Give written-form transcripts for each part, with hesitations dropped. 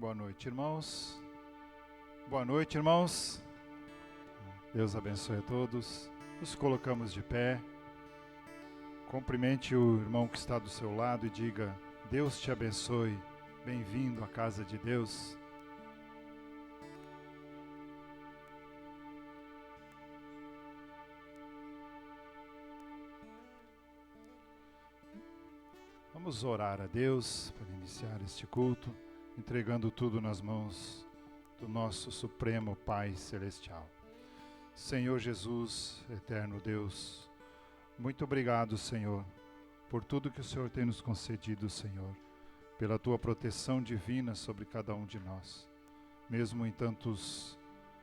Boa noite, irmãos. Boa noite, irmãos. Deus abençoe a todos. Nos colocamos de pé. Cumprimente o irmão que está do seu lado e diga: Deus te abençoe. Bem-vindo à casa de Deus. Vamos orar a Deus para iniciar este culto, entregando tudo nas mãos do nosso Supremo Pai Celestial. Senhor Jesus, eterno Deus, muito obrigado, Senhor, por tudo que o Senhor tem nos concedido, Senhor, pela Tua proteção divina sobre cada um de nós. Mesmo em tantos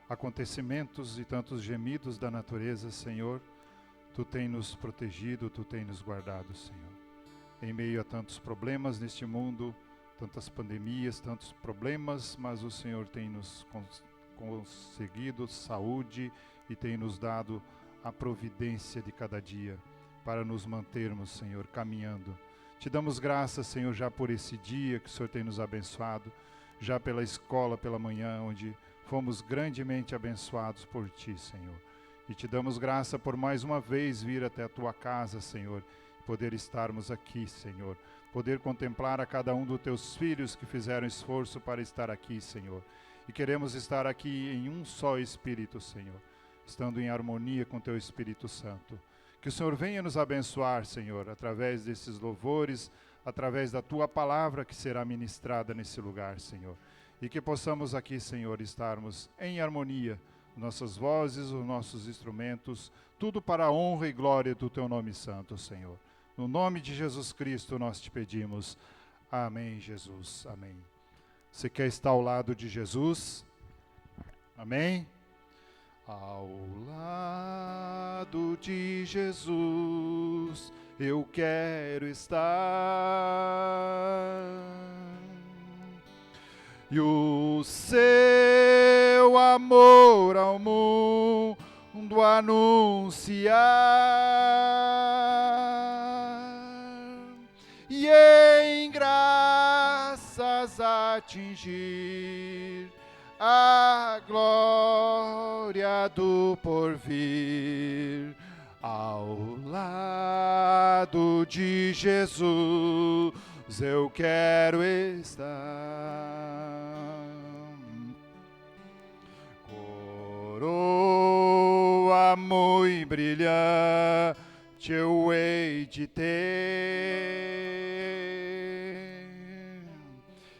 acontecimentos e tantos gemidos da natureza, Senhor, Tu tem nos protegido, Tu tem nos guardado, Senhor. Em meio a tantos problemas neste mundo, tantas pandemias, tantos problemas, mas o Senhor tem nos conseguido saúde e tem nos dado a providência de cada dia para nos mantermos, Senhor, caminhando. Te damos graças, Senhor, já por esse dia que o Senhor tem nos abençoado, já pela escola pela manhã, onde fomos grandemente abençoados por Ti, Senhor. E te damos graça por mais uma vez vir até a Tua casa, Senhor, poder estarmos aqui, Senhor, poder contemplar a cada um dos Teus filhos que fizeram esforço para estar aqui, Senhor. E queremos estar aqui em um só Espírito, Senhor, estando em harmonia com Teu Espírito Santo. Que o Senhor venha nos abençoar, Senhor, através desses louvores, através da Tua palavra que será ministrada nesse lugar, Senhor. E que possamos aqui, Senhor, estarmos em harmonia, nossas vozes, os nossos instrumentos, tudo para a honra e glória do Teu nome santo, Senhor. No nome de Jesus Cristo nós te pedimos. Amém, Jesus. Amém. Você quer estar ao lado de Jesus? Amém? Ao lado de Jesus eu quero estar, e o seu amor ao mundo anunciar, e em graças atingir a glória do porvir. Ao lado de Jesus eu quero estar. Coroa muito brilhante eu hei de ter,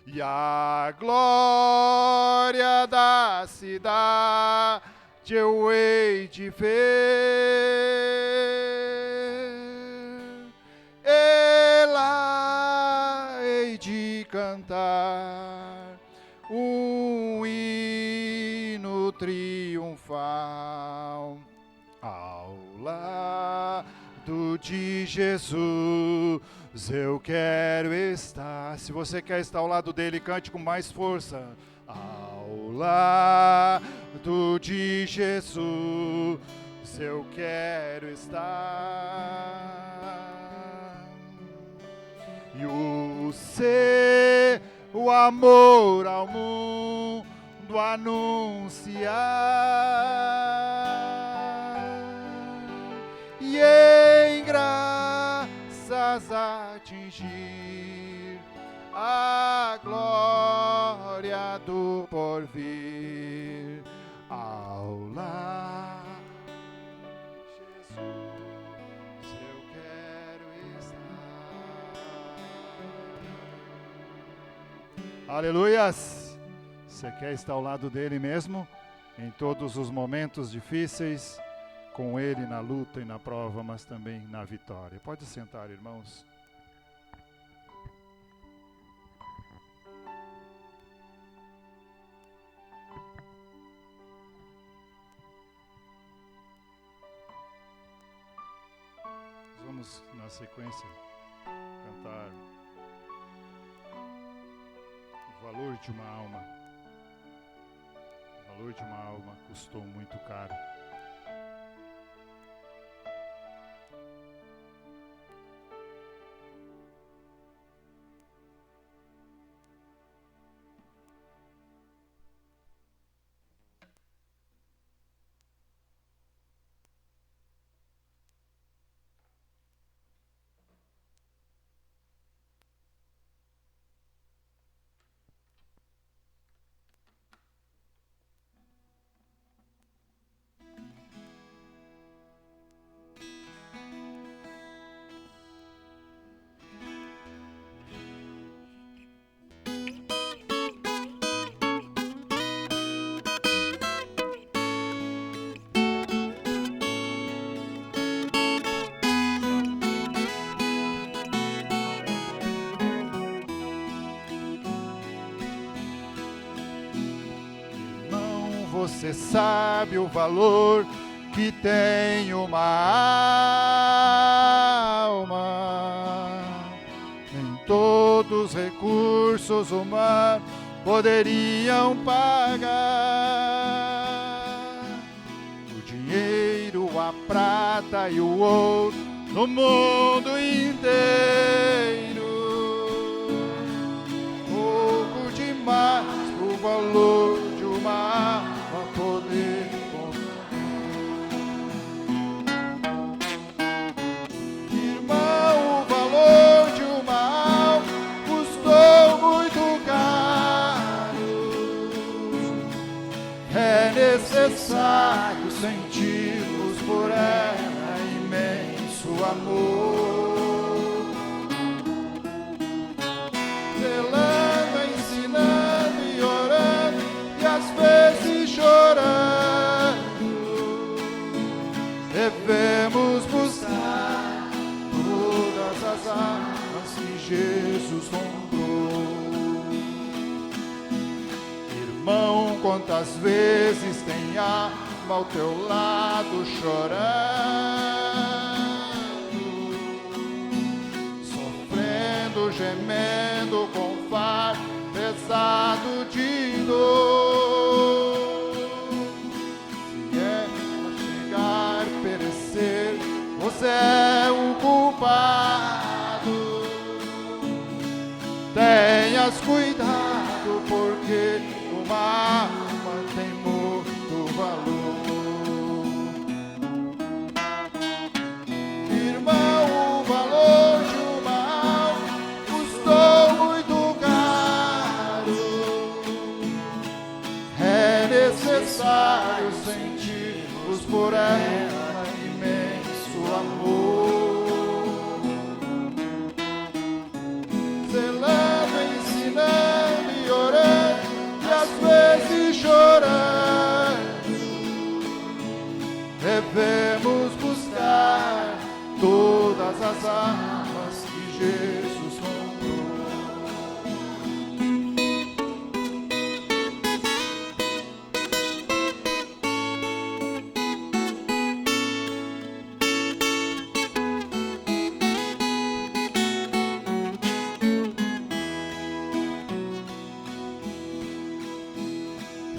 e a glória da cidade eu hei de ver, e lá hei de cantar um hino triunfal. Ao lado de Jesus eu quero estar. Se você quer estar ao lado dele, cante com mais força. Ao lado de Jesus eu quero estar, e o seu amor ao mundo anunciar, e em graças atingir a glória do porvir. Ao lado de Jesus eu quero estar. Aleluias! Você quer estar ao lado dele mesmo? Em todos os momentos difíceis, com ele na luta e na prova, mas também na vitória. Pode sentar, irmãos. Vamos, na sequência, cantar O Valor de uma Alma. O valor de uma alma custou muito caro. você sabe o valor que tem uma alma. Nem todos os recursos humanos poderiam pagar. O dinheiro, a prata e o ouro no mundo inteiro. Pouco demais o valor de uma alma poder comprar. Irmão, o valor de uma alma custou muito caro. É necessário sentirmos por ela imenso amor. Zelando, ensinando e orando, e às vezes chorando, devemos buscar todas as almas que Jesus comprou. Irmão, quantas vezes tem alma ao teu lado chorando, sofrendo, gemendo com fardo pesado de dor. Se é pra chegar a perecer, você é o culpado. Tenhas cuidado, porque uma alma tem muito valor. Irmão, o valor de uma alma custou muito caro. É necessário sentirmos por ela imenso amor. Zelando, ensinando e orando, e às vezes chorando, devemos buscar todas as almas que Jesus comprou.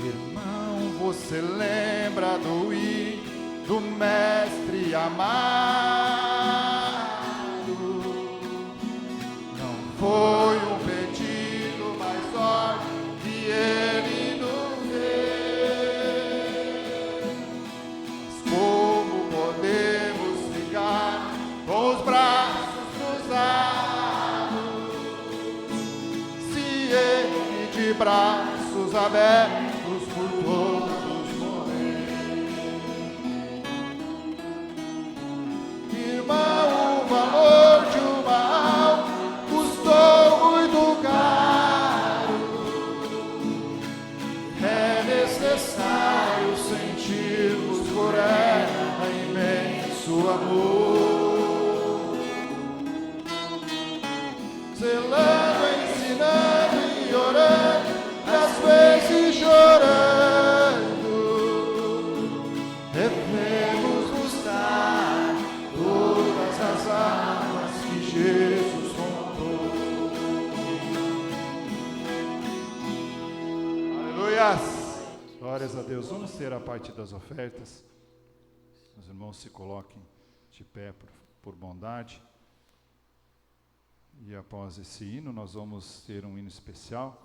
Irmão, você lembra do hino do mestre amado? Não foi um pedido, mas olha que ele nos deu. Mas como podemos ficar com os braços cruzados, se ele de braços abertos por todos morrer? Irmão, o valor de uma alma custou muito caro. É necessário sentirmos por ela imenso amor. Zelando, ensinando e orando, às vezes chorando, devemos buscar todas as almas que Jesus comprou. Aleluia! Glórias a Deus. Vamos ter a parte das ofertas. Os irmãos se coloquem de pé por bondade. E após esse hino, nós vamos ter um hino especial.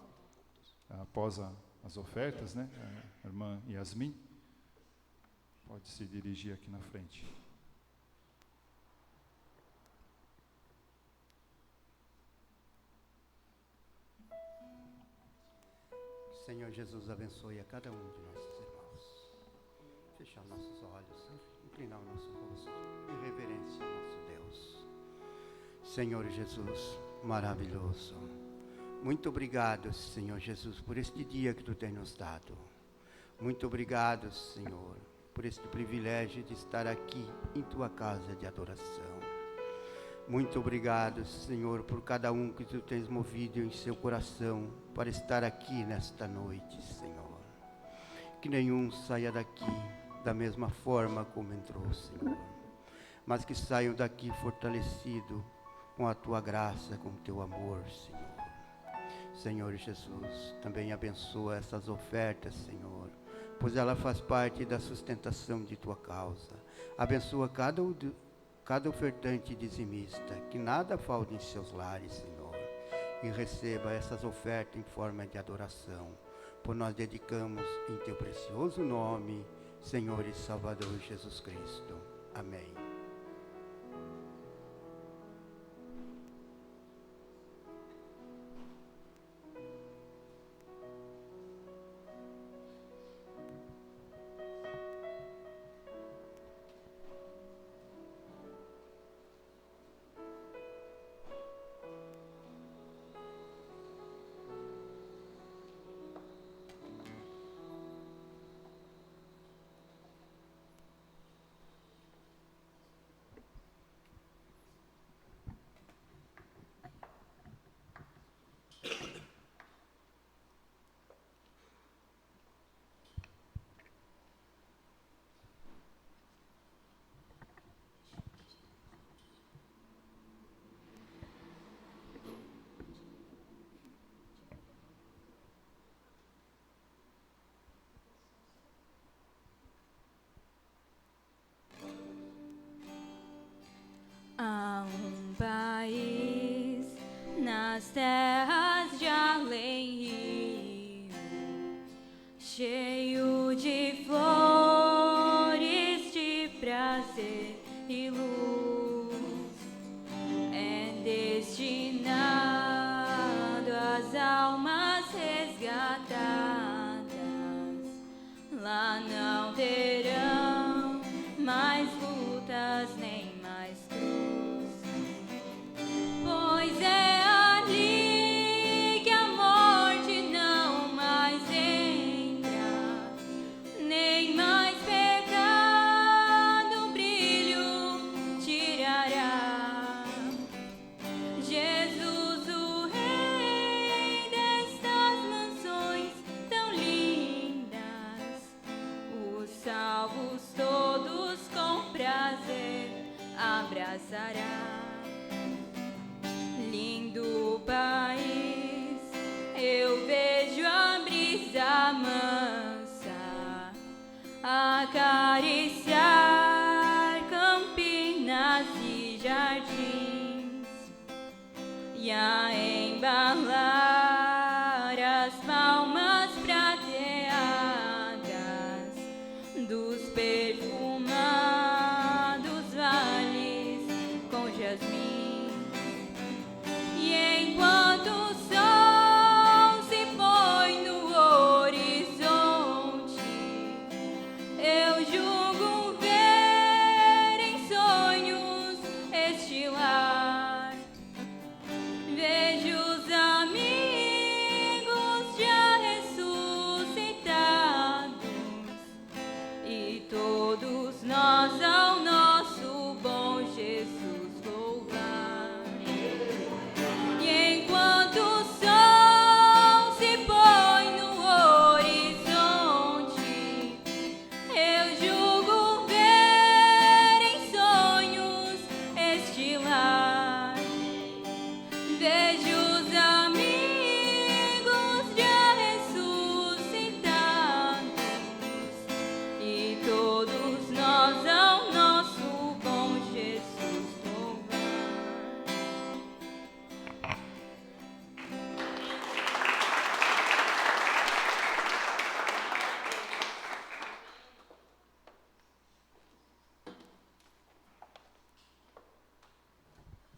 Após as ofertas, né? A irmã Yasmin pode se dirigir aqui na frente. Senhor Jesus, abençoe a cada um de nossos irmãos. Fechar nossos olhos, inclinar o nosso rosto em reverência ao nosso Deus. Senhor Jesus, maravilhoso. Muito obrigado, Senhor Jesus, por este dia que Tu tem nos dado. Muito obrigado, Senhor, por este privilégio de estar aqui em Tua casa de adoração. Muito obrigado, Senhor, por cada um que Tu tens movido em seu coração para estar aqui nesta noite, Senhor. que nenhum saia daqui da mesma forma como entrou, Senhor, mas que saiam daqui fortalecido com a tua graça, com o teu amor, Senhor. Senhor Jesus, também abençoa essas ofertas, Senhor, pois ela faz parte da sustentação de tua causa. Abençoa cada ofertante dizimista, que nada falte em seus lares, Senhor, e receba essas ofertas em forma de adoração, por nós dedicamos em teu precioso nome, Senhor e Salvador Jesus Cristo. Amém. Há um país nas terras de além rio, cheio de flores, de prazer e luz, é destinado às almas resgatadas. Lá não terão mais lutas nem mais cruz, pois é ali que a morte não mais entra, nem mais pecado brilho tirará. Jesus, o Rei destas mansões tão lindas, os salvos todos com prazer abraçará. Lindo país, eu vejo a brisa mansa acariciar campinas e jardins, e a embalar as palmas prateadas dos perfumados vales com jasmim. E enquanto o sol se põe no horizonte, eu julgo ver em sonhos este lar. Vejo os amigos já ressuscitados e todos nós ao nosso bom Jesus louvar. E enquanto o sol se põe no horizonte, eu julgo ver em sonhos este lar. Vejo os amigos já ressuscitados e todos nós ao nosso bom Jesus louvar.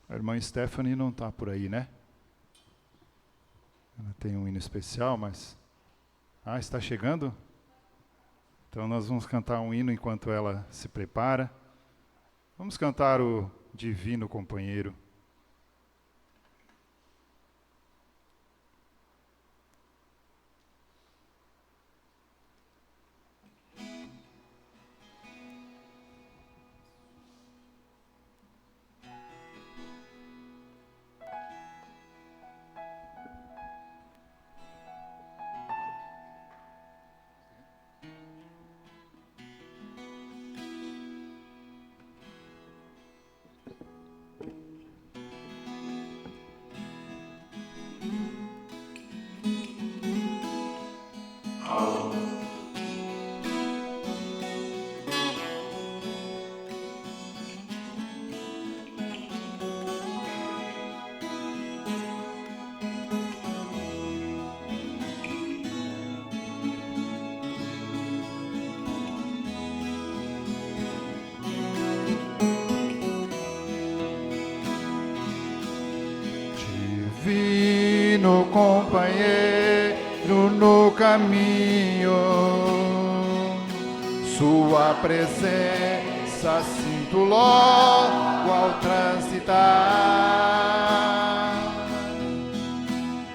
A irmã Stephanie não está por aí, né? Ela tem um hino especial, mas... Ah, está chegando? Então nós vamos cantar um hino enquanto ela se prepara. Vamos cantar o Divino Companheiro. divino companheiro no caminho. Sua presença sinto logo ao transitar.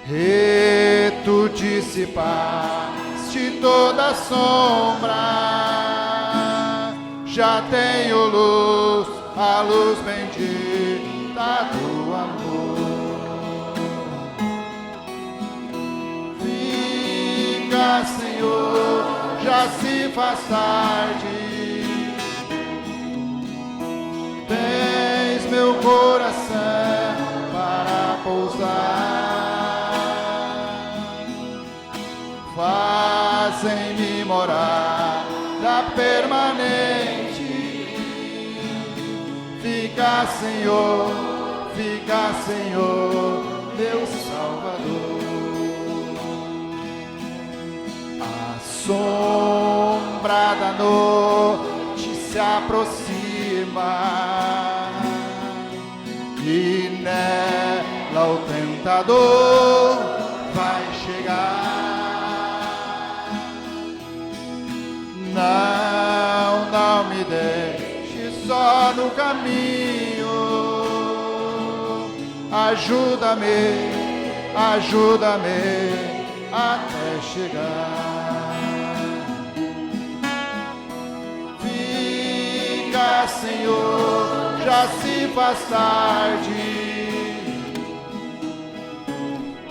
E tu dissipaste toda sombra. Já tenho luz, a luz bendita do amor. Fica, Senhor, já se faz tarde. Tens meu coração para pousar. Fazem-me morada permanente. Fica, Senhor, meu Salvador. A sombra da noite se aproxima e nela o tentador vai chegar. Não me deixe só no caminho. Ajuda-me até chegar. Fica, Senhor, já se faz tarde.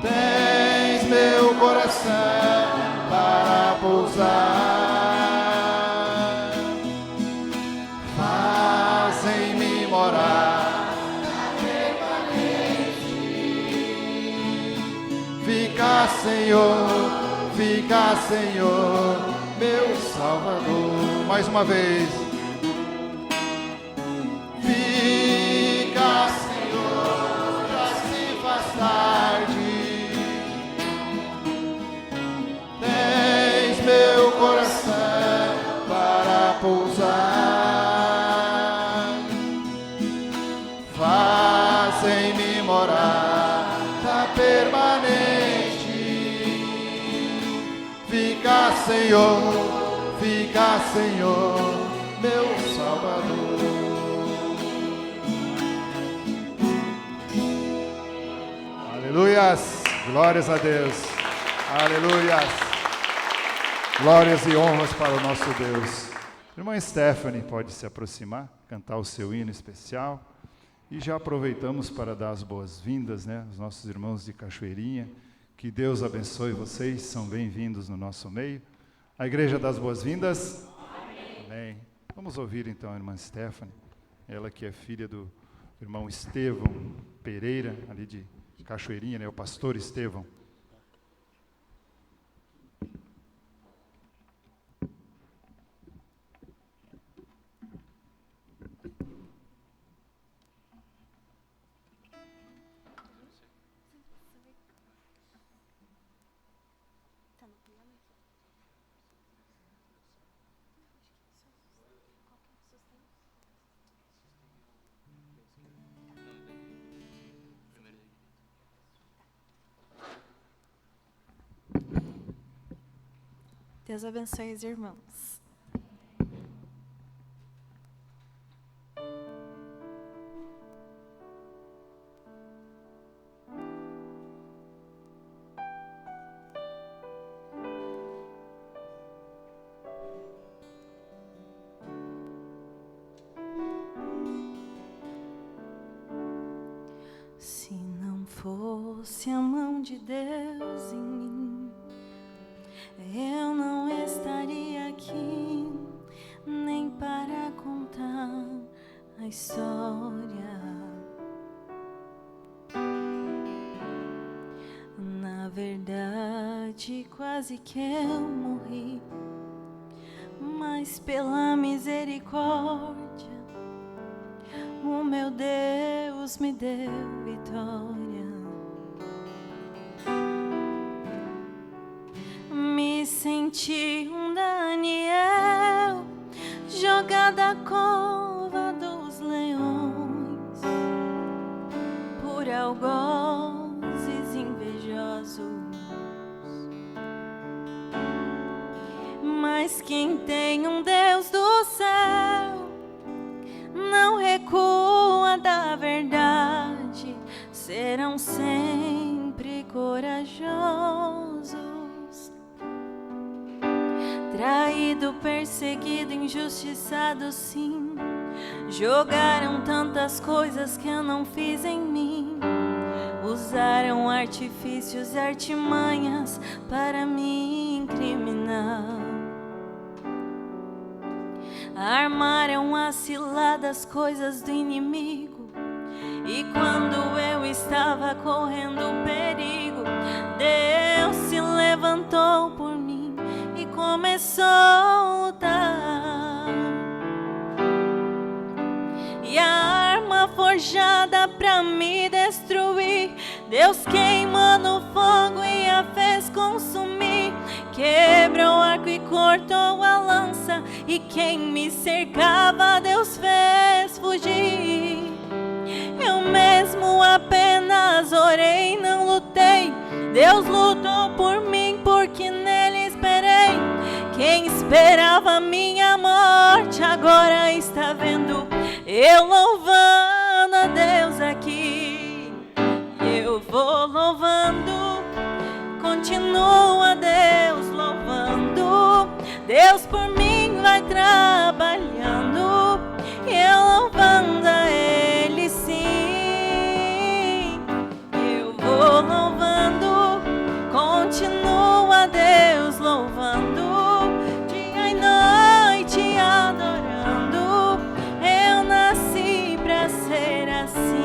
Tens meu coração para pousar. Fazem-me morar permanente. Fica, Senhor, meu Salvador. Mais uma vez. Fica, Senhor, já se faz tarde. Tens meu coração para pousar. Fazem-me morada permanente. Fica, Senhor, meu Salvador. Aleluias, glórias a Deus. Aleluias. Glórias e honras para o nosso Deus. Irmã Stephanie pode se aproximar, cantar o seu hino especial. E já aproveitamos para dar as boas-vindas, né, aos nossos irmãos de Cachoeirinha. Que Deus abençoe vocês, são bem-vindos no nosso meio. A Igreja das Boas-Vindas. Amém. Amém. Vamos ouvir então a irmã Stephanie, ela que é filha do irmão Estevão Pereira, ali de Cachoeirinha, né, o pastor Estevão. Deus abençoe os irmãos. Se não fosse a mão de Deus em mim, eu não estaria aqui nem para contar a história. Na verdade, quase que eu morri, mas pela misericórdia, o meu Deus me deu vitória. Me senti um Daniel jogado à cova dos leões por algozes invejosos. Mas quem tem um Deus do céu não recua da verdade, serão sempre corajosos. Traído, perseguido, injustiçado, sim. Jogaram tantas coisas que eu não fiz em mim. Usaram artifícios e artimanhas para me incriminar. Armaram as ciladas coisas do inimigo. E quando eu estava correndo perigo, Deus se levantou por mim e começou a lutar. E a arma forjada pra me destruir, Deus queimou no fogo e a fez consumir. Quebrou o arco e cortou a lança, e quem me cercava Deus fez fugir. Eu mesmo apenas orei, não lutei. Deus lutou por mim, porque nele esperei. Quem esperava minha morte agora está vendo eu louvando a Deus aqui. Eu vou louvando, continua Deus louvando. Deus por mim vai trabalhando, e eu louvando a Ele sim. Eu vou louvando, continua Deus louvando, dia e noite adorando. Eu nasci pra ser assim.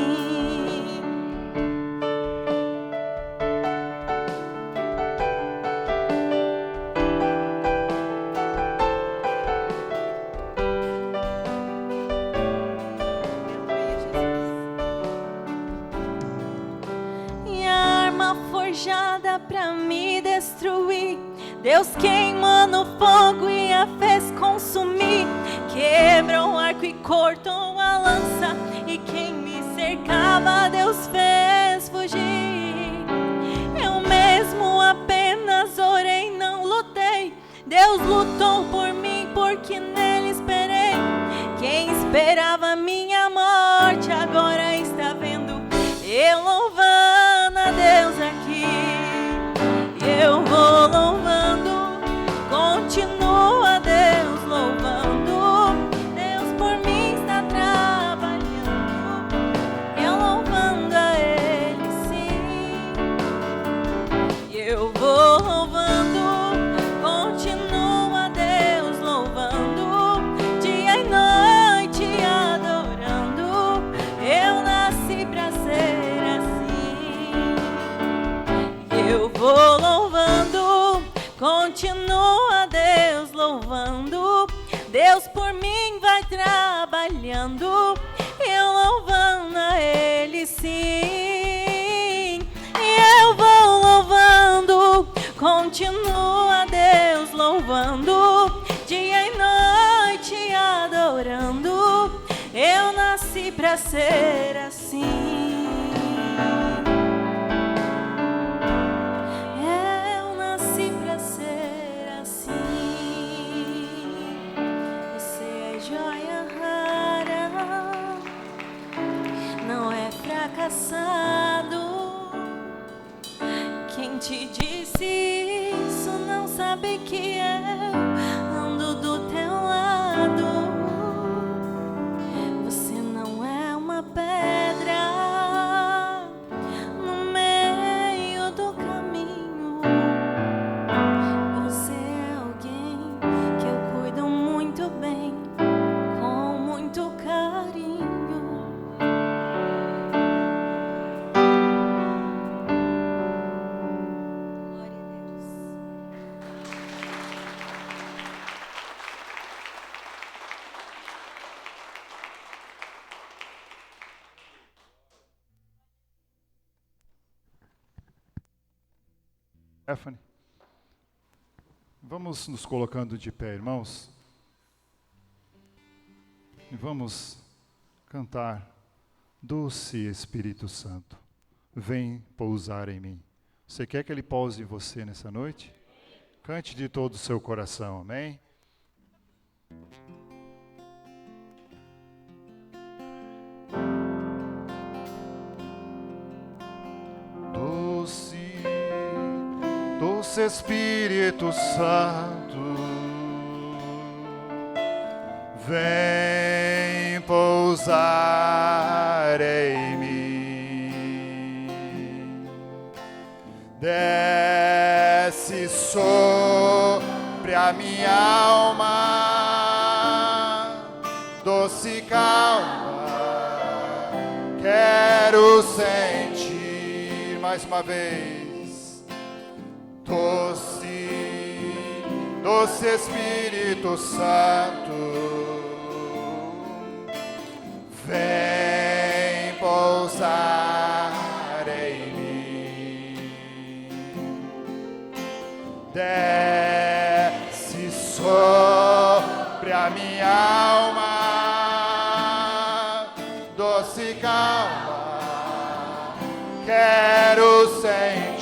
E a arma forjada pra me destruir, Deus queimou no fogo e a fez consumir. Quebrou o arco e cortou a lança, e quem me cercava Deus fez fugir. Eu mesmo apenas orei, não lutei. Deus lutou por mim, porque nele esperei. Quem esperava minha morte agora está vendo eu louvando a Deus aqui. Eu vou louvando, continua Deus louvando. Deus por mim está trabalhando, eu louvando a Ele sim. Eu vou louvando, continua Deus louvando, dia e noite adorando. Eu nasci pra ser assim. Eu vou louvando, continua Deus louvando. Deus por mim vai trabalhando, eu louvando a Ele sim. Eu vou louvando, continua Deus louvando, dia e noite adorando. Eu nasci pra ser assim. Eu nasci pra ser assim. Você é joia rara, não é fracassado. Quem te disse isso não sabe que eu ando do teu lado. Você não é uma pedra no meio do caminho. Você é alguém que eu cuido muito bem, com muito carinho. Glória a Deus. Stephanie, vamos nos colocando de pé, irmãos, e vamos cantar: Doce Espírito Santo, vem pousar em mim. Você quer que Ele pouse em você nessa noite? Cante de todo o seu coração, amém? Doce Espírito Santo, vem pousar em mim, desce sobre a minha alma, doce calma, quero sentir mais uma vez. Doce Espírito Santo, vem pousar em mim, desce sobre a minha alma, doce calma, quero sentir.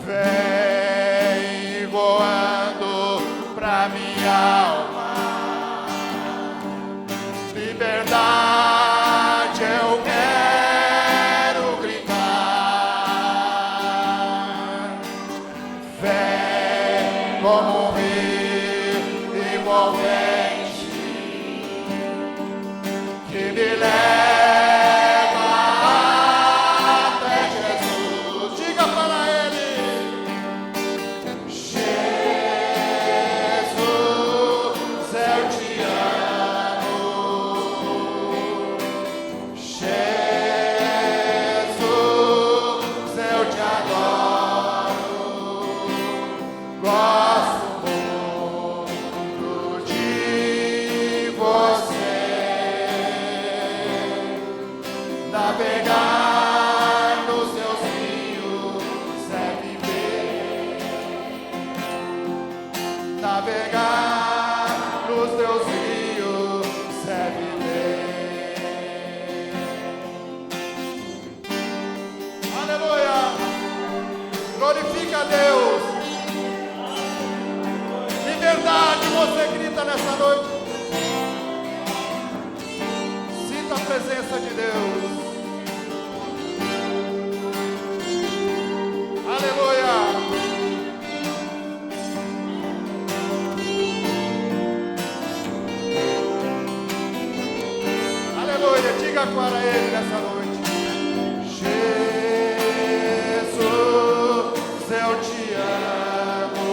Vem voando pra minha alma, liberdade eu quero gritar. Vem como um rio envolvente que me leva até Jesus. Diga para ele. Navegar nos teus rios é viver. Aleluia! Glorifica a Deus. Liberdade, você grita nessa noite. Sinta a presença de Deus. Aleluia! Diga para ele nessa noite. Jesus, eu te amo.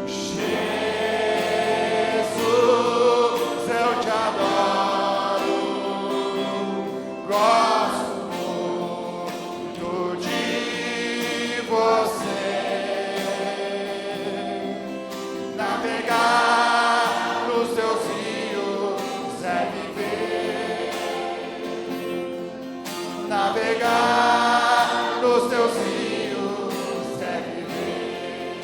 Jesus, eu te adoro. Gosto muito de você. Navegar nos teus rios é viver. Navegar nos teus rios é viver.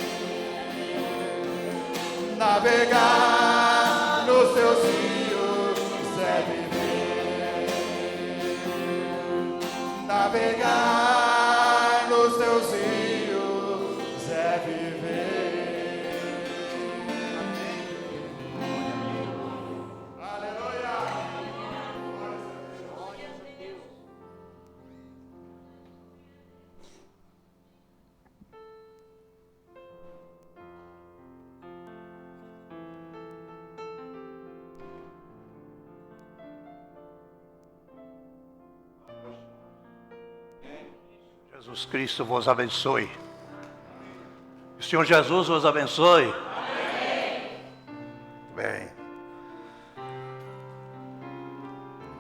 Navegar nos teus rios é viver. Navegar nos teus rios é viver. Aleluia. Jesus Cristo vos abençoe. O Senhor Jesus vos abençoe. Amém. Bem.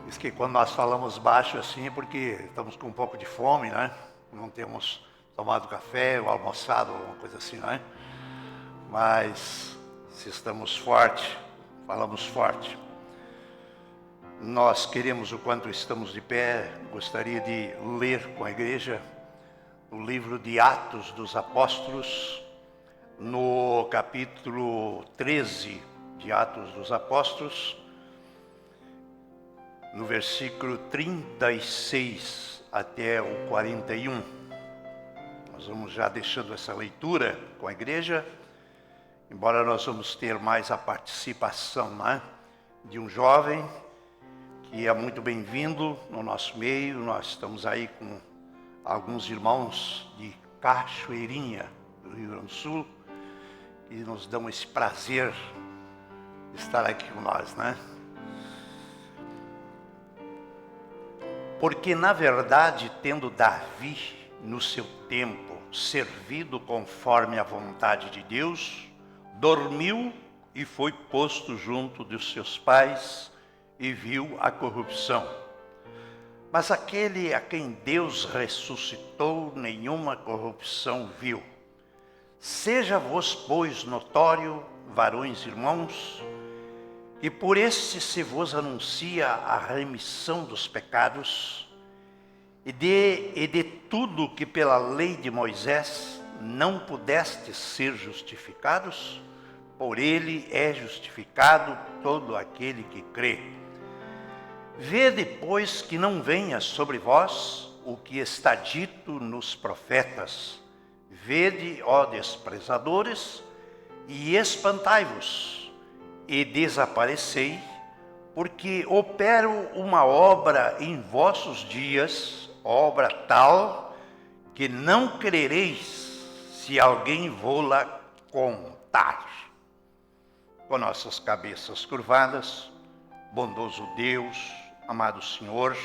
Diz que quando nós falamos baixo assim é porque estamos com um pouco de fome, né? Não temos tomado café ou almoçado, alguma coisa assim, né? Mas se estamos fortes, falamos forte. Nós queremos, o quanto estamos de pé, gostaria de ler com a igreja o livro de Atos dos Apóstolos, no capítulo 13 de Atos dos Apóstolos, no versículo 36 até o 41. Nós vamos já deixando essa leitura com a igreja, embora nós vamos ter mais a participação, né, de um jovem que é muito bem-vindo no nosso meio. Nós estamos aí com alguns irmãos de Cachoeirinha, do Rio Grande do Sul, que nos dão esse prazer de estar aqui com nós, né? Porque, na verdade, tendo Davi, no seu tempo, servido conforme a vontade de Deus, dormiu e foi posto junto dos seus pais e viu a corrupção. Mas aquele a quem Deus ressuscitou, nenhuma corrupção viu. Seja-vos, pois, notório, varões irmãos, que por este se vos anuncia a remissão dos pecados, e de tudo que pela lei de Moisés não pudestes ser justificados, por ele é justificado todo aquele que crê. Vede, pois, que não venha sobre vós o que está dito nos profetas. Vede, ó desprezadores, e espantai-vos, e desaparecei, porque opero uma obra em vossos dias, obra tal, que não crereis, se alguém vô-la contar. Com nossas cabeças curvadas, bondoso Deus, amado Senhor,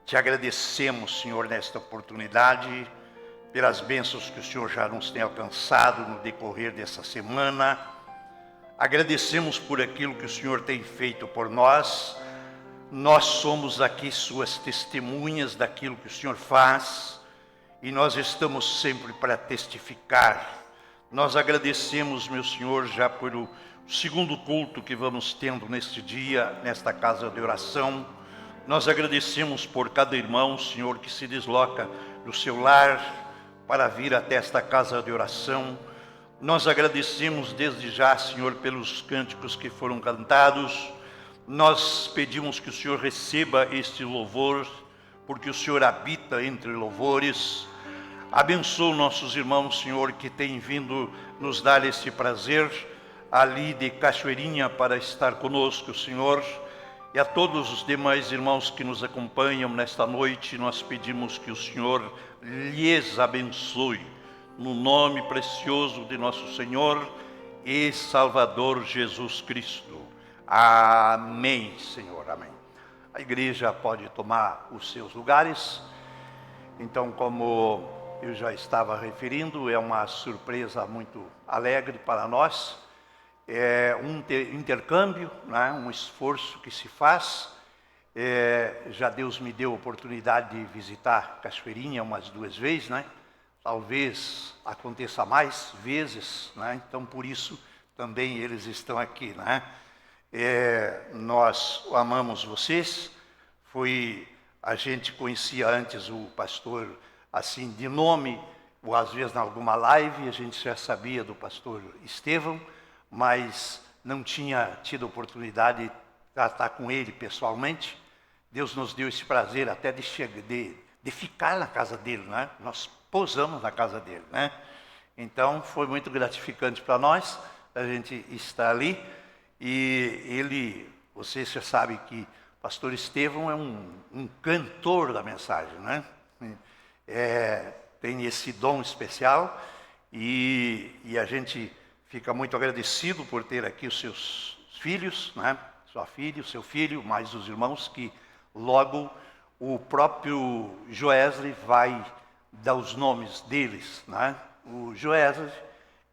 te agradecemos, Senhor, nesta oportunidade, pelas bênçãos que o Senhor já nos tem alcançado no decorrer dessa semana. Agradecemos por aquilo que o Senhor tem feito por nós. Nós somos aqui suas testemunhas daquilo que o Senhor faz, e nós estamos sempre para testificar. Nós agradecemos, meu Senhor, já por o segundo culto que vamos tendo neste dia, nesta casa de oração. Nós agradecemos por cada irmão, Senhor, que se desloca do seu lar para vir até esta casa de oração. Nós agradecemos desde já, Senhor, pelos cânticos que foram cantados. Nós pedimos que o Senhor receba este louvor, porque o Senhor habita entre louvores. Abençoa nossos irmãos, Senhor, que têm vindo nos dar esse prazer ali de Cachoeirinha para estar conosco, Senhor. E a todos os demais irmãos que nos acompanham nesta noite, nós pedimos que o Senhor lhes abençoe, no nome precioso de nosso Senhor e Salvador Jesus Cristo. Amém, Senhor, amém. A igreja pode tomar os seus lugares. Então, como eu já estava referindo, é uma surpresa muito alegre para nós. É um intercâmbio, né? Um esforço que se faz. Já Deus me deu a oportunidade de visitar Cachoeirinha umas 2 vezes, né? Talvez aconteça mais vezes, né? Então por isso também eles estão aqui, né? Nós amamos vocês. A gente conhecia antes o pastor assim de nome, ou às vezes em alguma live a gente já sabia do pastor Estevão, mas não tinha tido a oportunidade de tratar com ele pessoalmente. Deus nos deu esse prazer até de ficar na casa dele, né? Nós pousamos na casa dele, né? Então foi muito gratificante para nós a gente estar ali. E vocês já sabem que o pastor Estevão é um cantor da mensagem, né? Tem esse dom especial, e a gente fica muito agradecido por ter aqui os seus filhos, né? Sua filha, o seu filho, mais os irmãos, que logo o próprio Joesley vai dar os nomes deles, né? O Joesley,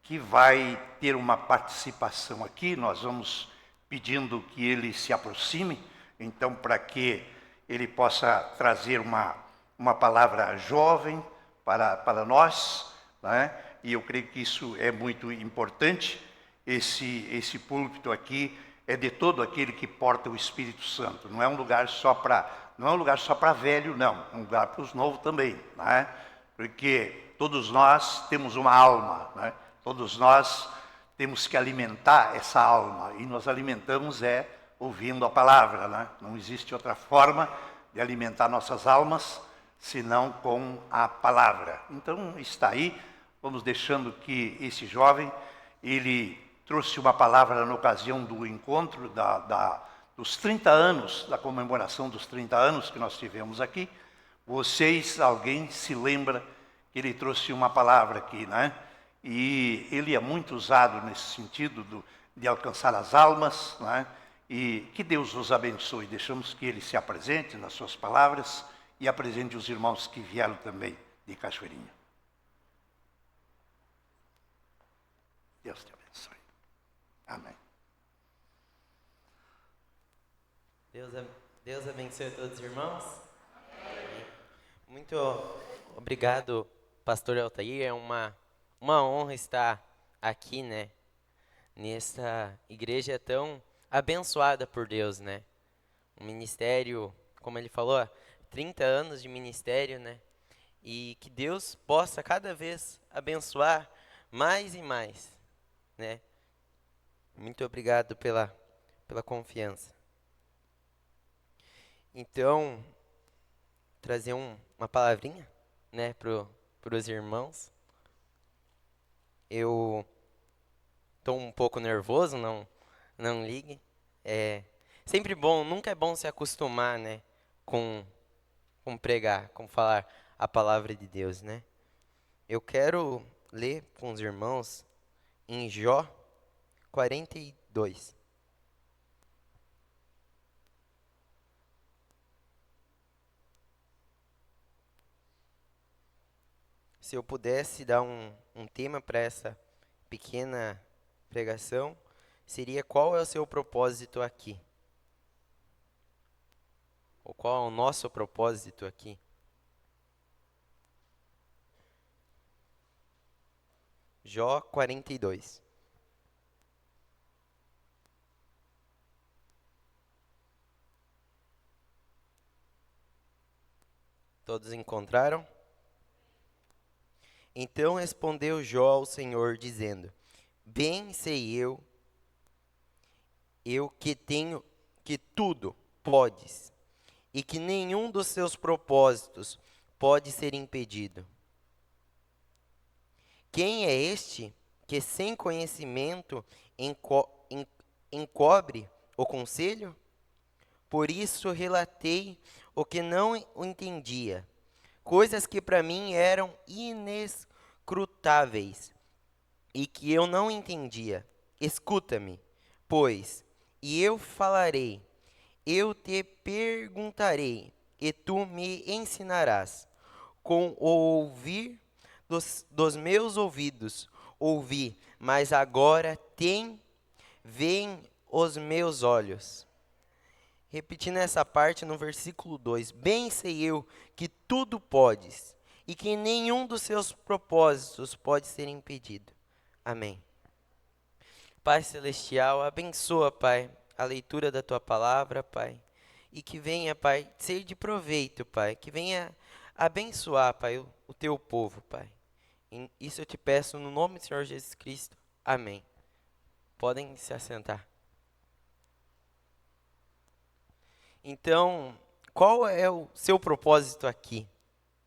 que vai ter uma participação aqui. Nós vamos pedindo que ele se aproxime, então, para que ele possa trazer uma palavra jovem para nós, né? E eu creio que isso é muito importante. Esse púlpito aqui é de todo aquele que porta o Espírito Santo. Não é um lugar só para velho, não. É um lugar para os novos também, né? Porque todos nós temos uma alma, né? Todos nós temos que alimentar essa alma, e nós alimentamos ouvindo a palavra, né? Não existe outra forma de alimentar nossas almas senão com a palavra. Então está aí, vamos deixando que esse jovem, ele trouxe uma palavra na ocasião do encontro dos 30 anos, da comemoração dos 30 anos que nós tivemos aqui. Alguém se lembra que ele trouxe uma palavra aqui, né? E ele é muito usado nesse sentido de alcançar as almas, né? E que Deus os abençoe. Deixamos que ele se apresente nas suas palavras e apresente os irmãos que vieram também de Cachoeirinha. Deus te abençoe. Amém. Deus abençoe a todos os irmãos. Amém. Muito obrigado, pastor Altair. É uma honra estar aqui, né? Nessa igreja tão abençoada por Deus, né? Um ministério, como ele falou, 30 anos de ministério, né? E que Deus possa cada vez abençoar mais e mais, né? Muito obrigado pela confiança. Então, trazer uma palavrinha, né, para os irmãos. Eu estou um pouco nervoso, não ligue. É sempre bom, nunca é bom se acostumar, né, com pregar, com falar a palavra de Deus, né? Eu quero ler com os irmãos em Jó 42. Se eu pudesse dar um tema para essa pequena pregação, seria: qual é o seu propósito aqui? Ou qual é o nosso propósito aqui? Jó 42. Todos encontraram? Então respondeu Jó ao Senhor, dizendo: bem sei eu que tenho, que tudo podes, e que nenhum dos seus propósitos pode ser impedido. Quem é este que sem conhecimento encobre o conselho? Por isso relatei o que não entendia, coisas que para mim eram inescrutáveis e que eu não entendia. Escuta-me, pois, e eu falarei, eu te perguntarei, e tu me ensinarás. Com o ouvir dos meus ouvidos ouvi, mas agora veem os meus olhos. Repetindo essa parte no versículo 2. Bem sei eu que tudo podes, e que nenhum dos seus propósitos pode ser impedido. Amém. Pai Celestial, abençoa, Pai, a leitura da Tua palavra, Pai, e que venha, Pai, ser de proveito, Pai, que venha abençoar, Pai, o Teu povo, Pai. Isso eu te peço no nome do Senhor Jesus Cristo. Amém. Podem se assentar. Então, qual é o seu propósito aqui,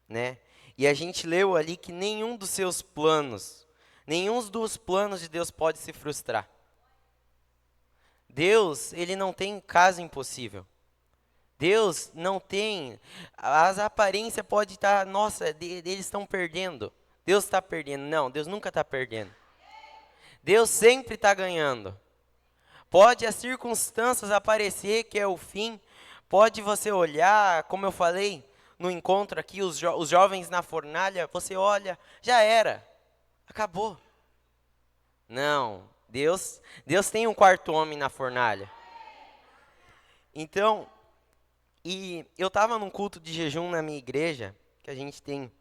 né? E a gente leu ali que nenhum dos seus planos, nenhum dos planos de Deus pode se frustrar. Deus, ele não tem caso impossível. Deus não tem, as aparências podem estar, nossa, eles estão perdendo. Deus está perdendo. Não, Deus nunca está perdendo. Deus sempre está ganhando. Pode as circunstâncias aparecer que é o fim. Pode você olhar, como eu falei no encontro aqui, os jovens na fornalha, você olha, já era, acabou. Não, Deus tem um quarto homem na fornalha. Então, e eu estava num culto de jejum na minha igreja, que a gente tem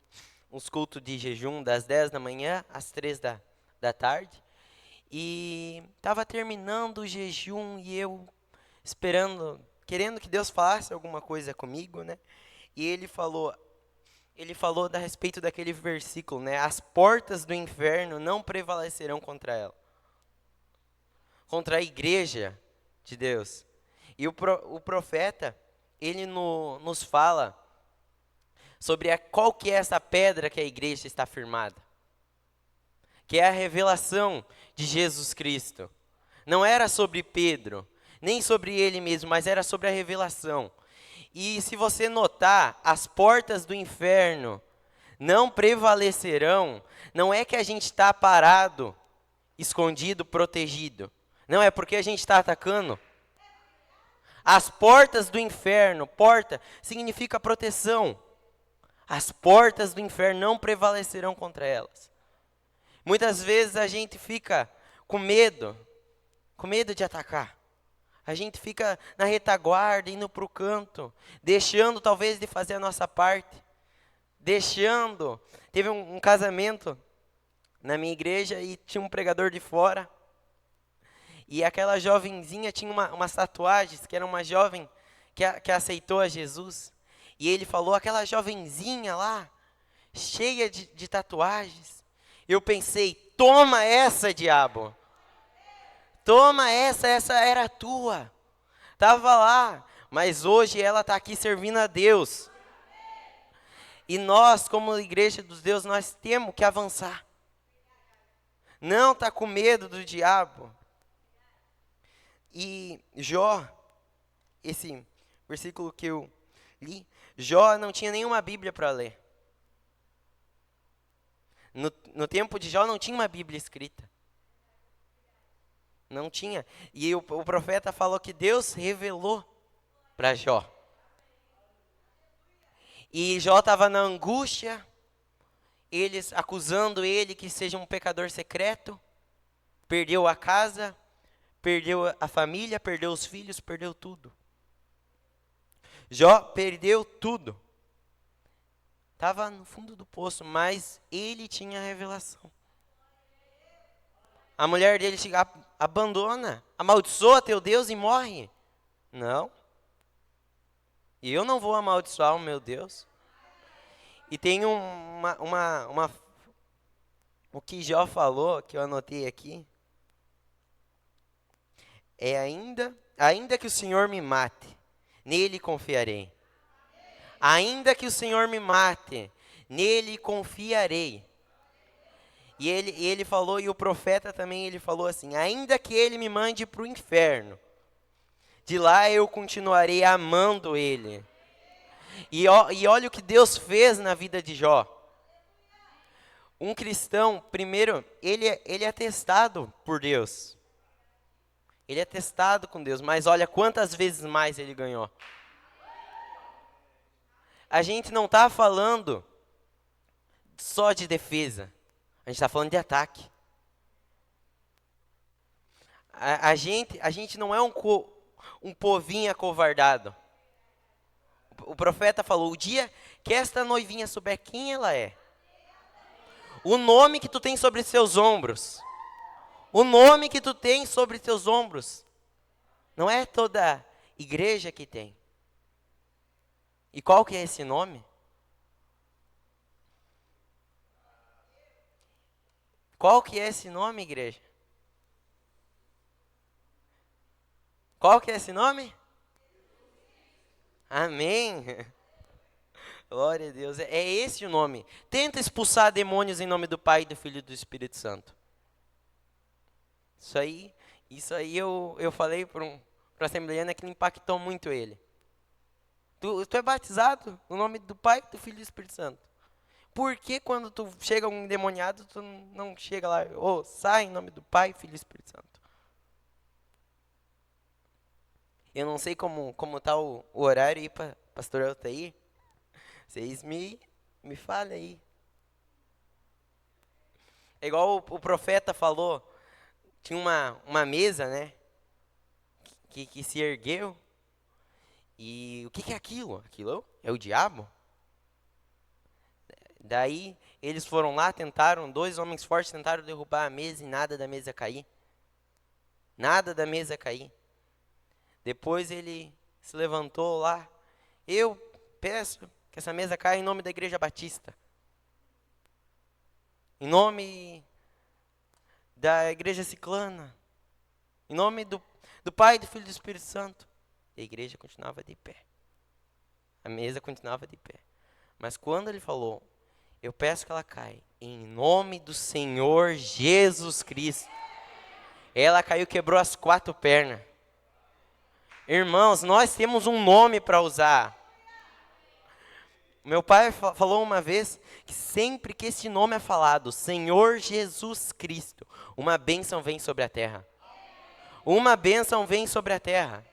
uns cultos de jejum das 10 da manhã às 3 da tarde, e estava terminando o jejum e eu esperando, querendo que Deus falasse alguma coisa comigo, né? E ele falou a respeito daquele versículo, né? As portas do inferno não prevalecerão contra ela. Contra a igreja de Deus. E o profeta, ele nos fala sobre qual que é essa pedra que a igreja está firmada. Que é a revelação de Jesus Cristo. Não era sobre Pedro, nem sobre ele mesmo, mas era sobre a revelação. E se você notar, as portas do inferno não prevalecerão. Não é que a gente está parado, escondido, protegido. Não, é porque a gente está atacando. As portas do inferno, porta significa proteção. As portas do inferno não prevalecerão contra elas. Muitas vezes a gente fica com medo de atacar. A gente fica na retaguarda, indo para o canto, deixando talvez de fazer a nossa parte. Teve um casamento na minha igreja e tinha um pregador de fora. E aquela jovenzinha tinha umas tatuagens, que era uma jovem que aceitou a Jesus. E ele falou, aquela jovenzinha lá, cheia de tatuagens. Eu pensei, toma essa, diabo. Toma essa era tua. Estava lá, mas hoje ela está aqui servindo a Deus. E nós, como igreja dos Deus, nós temos que avançar. Não está com medo do diabo. E Jó, esse versículo que eu li, Jó não tinha nenhuma Bíblia para ler. No tempo de Jó não tinha uma Bíblia escrita. Não tinha. E o profeta falou que Deus revelou para Jó. E Jó estava na angústia, eles acusando ele que seja um pecador secreto, perdeu a casa, perdeu a família, perdeu os filhos, perdeu tudo. Jó perdeu tudo. Estava no fundo do poço, mas ele tinha a revelação. A mulher dele chega, abandona, amaldiçoa teu Deus e morre. Não. E eu não vou amaldiçoar o meu Deus. E tem o que Jó falou, que eu anotei aqui. É ainda que o Senhor me mate, nele confiarei. Ainda que o Senhor me mate, nele confiarei. E ele falou, e o profeta também, ele falou assim, ainda que ele me mande para o inferno, de lá eu continuarei amando ele. E olha o que Deus fez na vida de Jó. Um cristão, primeiro, ele é testado por Deus. Ele é testado com Deus, mas olha quantas vezes mais ele ganhou. A gente não está falando só de defesa. A gente está falando de ataque. A gente não é um povinho acovardado. O profeta falou, o dia que esta noivinha souber quem ela é, o nome que tu tem sobre seus ombros, o nome que tu tem sobre teus ombros, não é toda igreja que tem. E qual que é esse nome? Qual que é esse nome, igreja? Qual que é esse nome? Amém. Glória a Deus. É esse o nome. Tenta expulsar demônios em nome do Pai, do Filho e do Espírito Santo. Isso aí eu falei para um assembleano que impactou muito ele. Tu é batizado no nome do Pai, do Filho e do Espírito Santo. Por que quando tu chega um endemoniado, tu não chega lá, sai em nome do Pai, Filho e Espírito Santo? Eu não sei como tá o horário aí para pastor Altair. Vocês me falem aí. É igual o profeta falou, tinha uma mesa, né, que se ergueu. E o que é aquilo? Aquilo é o diabo? Daí eles foram lá, dois homens fortes tentaram derrubar a mesa e nada da mesa cair. Nada da mesa cair. Depois ele se levantou lá. Eu peço que essa mesa caia em nome da Igreja Batista. Em nome da Igreja Ciclana. Em nome do Pai, do Filho e do Espírito Santo. A igreja continuava de pé. A mesa continuava de pé. Mas quando ele falou, eu peço que ela caia, em nome do Senhor Jesus Cristo. Ela caiu, quebrou as 4 pernas. Irmãos, nós temos um nome para usar. Meu pai falou uma vez que sempre que esse nome é falado, Senhor Jesus Cristo, uma bênção vem sobre a terra. Uma bênção vem sobre a terra.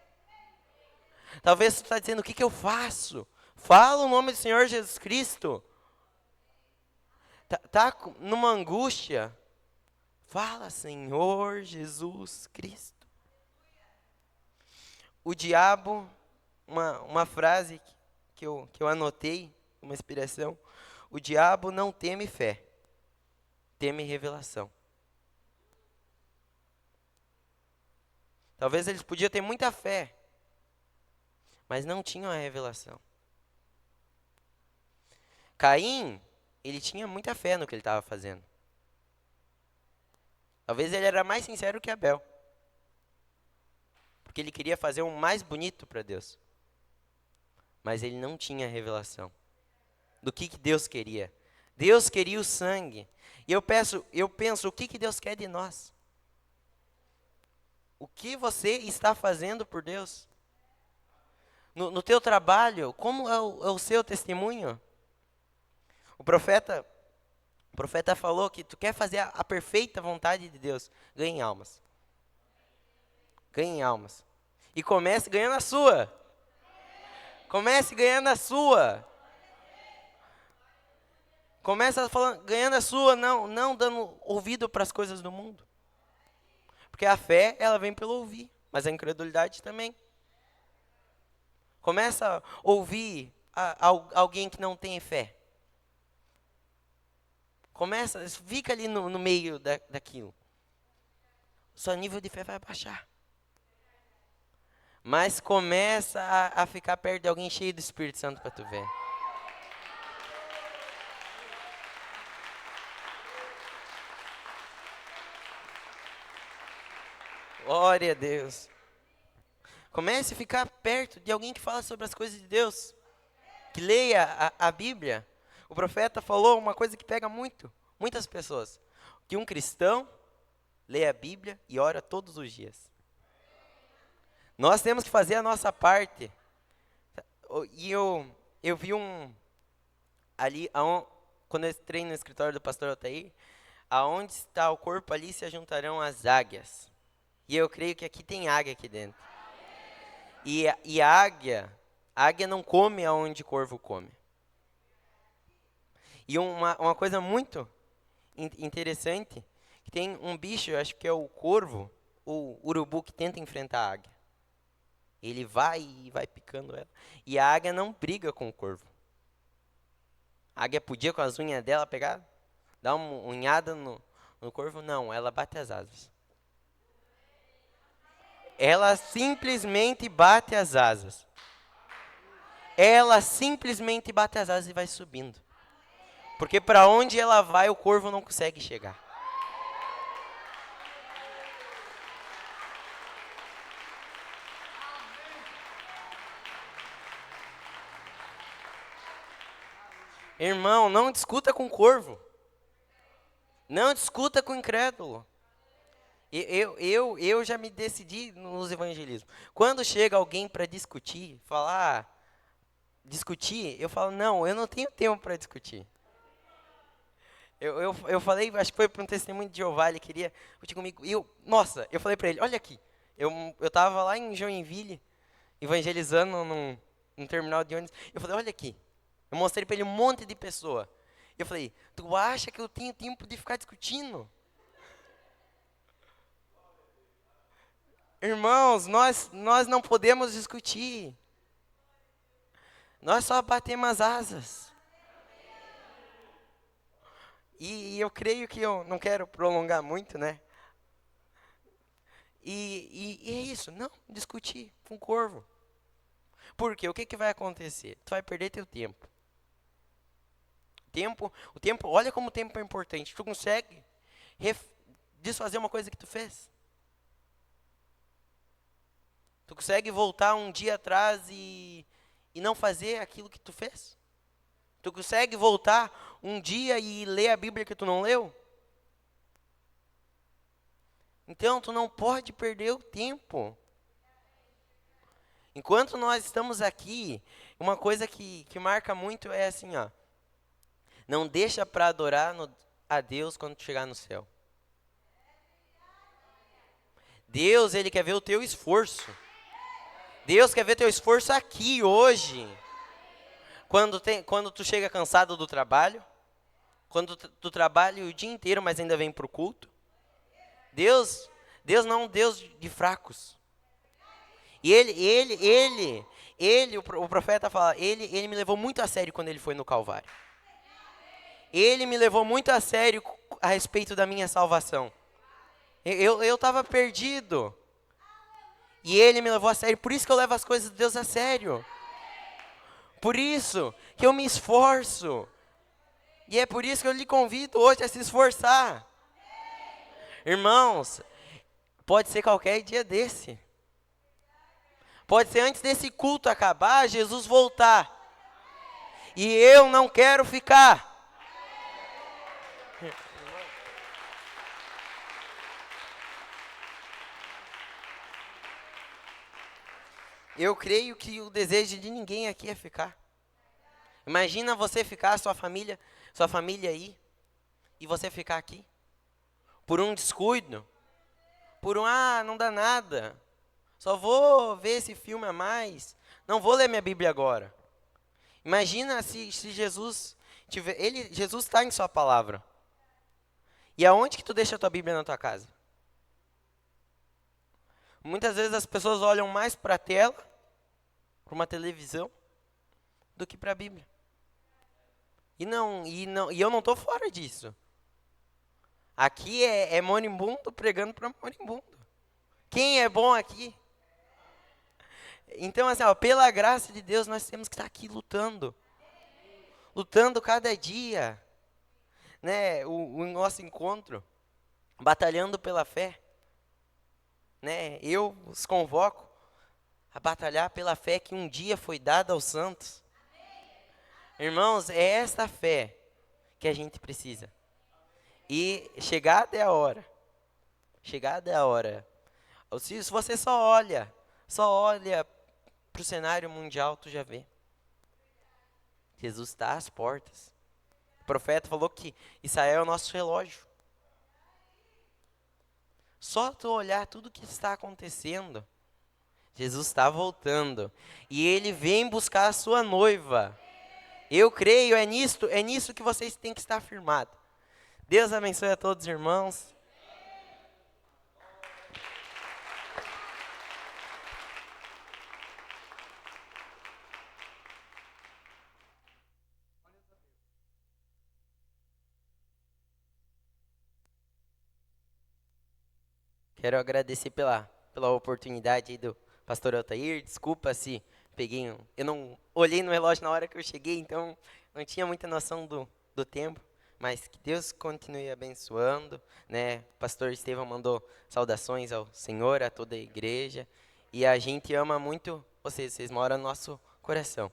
Talvez você está dizendo, o que eu faço? Fala o nome do Senhor Jesus Cristo. Tá numa angústia? Fala, Senhor Jesus Cristo. O diabo, uma frase que eu anotei, uma inspiração. O diabo não teme fé, teme revelação. Talvez eles podiam ter muita fé, mas não tinham a revelação. Caim, ele tinha muita fé no que ele estava fazendo. Talvez ele era mais sincero que Abel, porque ele queria fazer o mais bonito para Deus. Mas ele não tinha revelação do que Deus queria. Deus queria o sangue. E eu penso, o que Deus quer de nós? O que você está fazendo por Deus? No teu trabalho, como é o seu testemunho? O profeta falou que tu quer fazer a perfeita vontade de Deus. Ganhe almas. Ganhe almas. E comece ganhando a sua. Comece ganhando a sua. Começa falando, ganhando a sua, não dando ouvido para as coisas do mundo. Porque a fé, ela vem pelo ouvir, mas a incredulidade também. Começa a ouvir alguém que não tem fé. Fica ali no meio daquilo. Seu nível de fé vai baixar. Mas começa a ficar perto de alguém cheio do Espírito Santo para tu ver. Glória a Deus. Comece a ficar perto de alguém que fala sobre as coisas de Deus. Que leia a Bíblia. O profeta falou uma coisa que pega muitas pessoas. Que um cristão lê a Bíblia e ora todos os dias. Nós temos que fazer a nossa parte. E eu vi ali, quando eu entrei no escritório do pastor Altair, aonde está o corpo, ali se juntarão as águias. E eu creio que aqui tem águia aqui dentro. E a águia não come aonde o corvo come. E uma coisa muito interessante, que tem um bicho, eu acho que é o corvo, o urubu, que tenta enfrentar a águia. Ele vai picando ela. E a águia não briga com o corvo. A águia podia, com as unhas dela, pegar, dar uma unhada no corvo. Não, ela bate as asas. Ela simplesmente bate as asas. Ela simplesmente bate as asas e vai subindo. Porque para onde ela vai, o corvo não consegue chegar. Irmão, não discuta com o corvo. Não discuta com o incrédulo. Eu já me decidi nos evangelismos. Quando chega alguém para discutir, discutir, eu falo, não, eu não tenho tempo para discutir. Eu falei, acho que foi para um testemunho de Jeová, ele queria discutir comigo. Eu falei para ele, olha aqui, eu estava lá em Joinville, evangelizando num terminal de ônibus. Eu falei, olha aqui. Eu mostrei para ele um monte de pessoa. Eu falei, tu acha que eu tenho tempo de ficar discutindo? Irmãos, nós não podemos discutir. Nós só batemos as asas. E eu creio que eu não quero prolongar muito, né? E é isso, não discutir com o corvo. Porque o que vai acontecer? Tu vai perder teu tempo. O tempo, olha como o tempo é importante. Tu consegue desfazer uma coisa que tu fez? Tu consegue voltar um dia atrás e não fazer aquilo que tu fez? Tu consegue voltar um dia e ler a Bíblia que tu não leu? Então, tu não pode perder o tempo. Enquanto nós estamos aqui, uma coisa que marca muito é assim, ó. Não deixa para adorar a Deus quando tu chegar no céu. Deus, Ele quer ver o teu esforço. Deus quer ver teu esforço aqui, hoje. Quando tu chega cansado do trabalho. Quando tu trabalha o dia inteiro, mas ainda vem para o culto. Deus não é um Deus de fracos. E o profeta fala, ele me levou muito a sério quando ele foi no Calvário. Ele me levou muito a sério a respeito da minha salvação. Eu estava perdido. E ele me levou a sério. Por isso que eu levo as coisas de Deus a sério. Por isso que eu me esforço. E é por isso que eu lhe convido hoje a se esforçar. Irmãos, pode ser qualquer dia desse. Pode ser antes desse culto acabar, Jesus voltar. E eu não quero ficar. Eu creio que o desejo de ninguém aqui é ficar. Imagina você ficar, sua família aí, e você ficar aqui. Por um descuido. Por não dá nada. Só vou ver esse filme a mais. Não vou ler minha Bíblia agora. Imagina se Jesus tiver... Jesus está em sua palavra. E aonde que tu deixa a tua Bíblia na tua casa? Muitas vezes as pessoas olham mais para a tela, para uma televisão, do que para a Bíblia. E eu não estou fora disso. Aqui é moribundo pregando para moribundo. Quem é bom aqui? Então, assim, pela graça de Deus, nós temos que estar aqui lutando. Lutando cada dia. Né? O nosso encontro, batalhando pela fé. Né? Eu os convoco a batalhar pela fé que um dia foi dada aos santos. Irmãos, é essa fé que a gente precisa. E chegada é a hora. Chegada é a hora. Se você só olha para o cenário mundial, tu já vê. Jesus está às portas. O profeta falou que Israel é o nosso relógio. Só tu olhar tudo que está acontecendo, Jesus está voltando. E Ele vem buscar a sua noiva. Eu creio, é nisso que vocês têm que estar firmados. Deus abençoe a todos os irmãos. Quero agradecer pela oportunidade aí do pastor Altair. Desculpa se peguei eu não olhei no relógio na hora que eu cheguei, então não tinha muita noção do tempo. Mas que Deus continue abençoando, né? O pastor Estevão mandou saudações ao Senhor, a toda a igreja. E a gente ama muito vocês moram no nosso coração.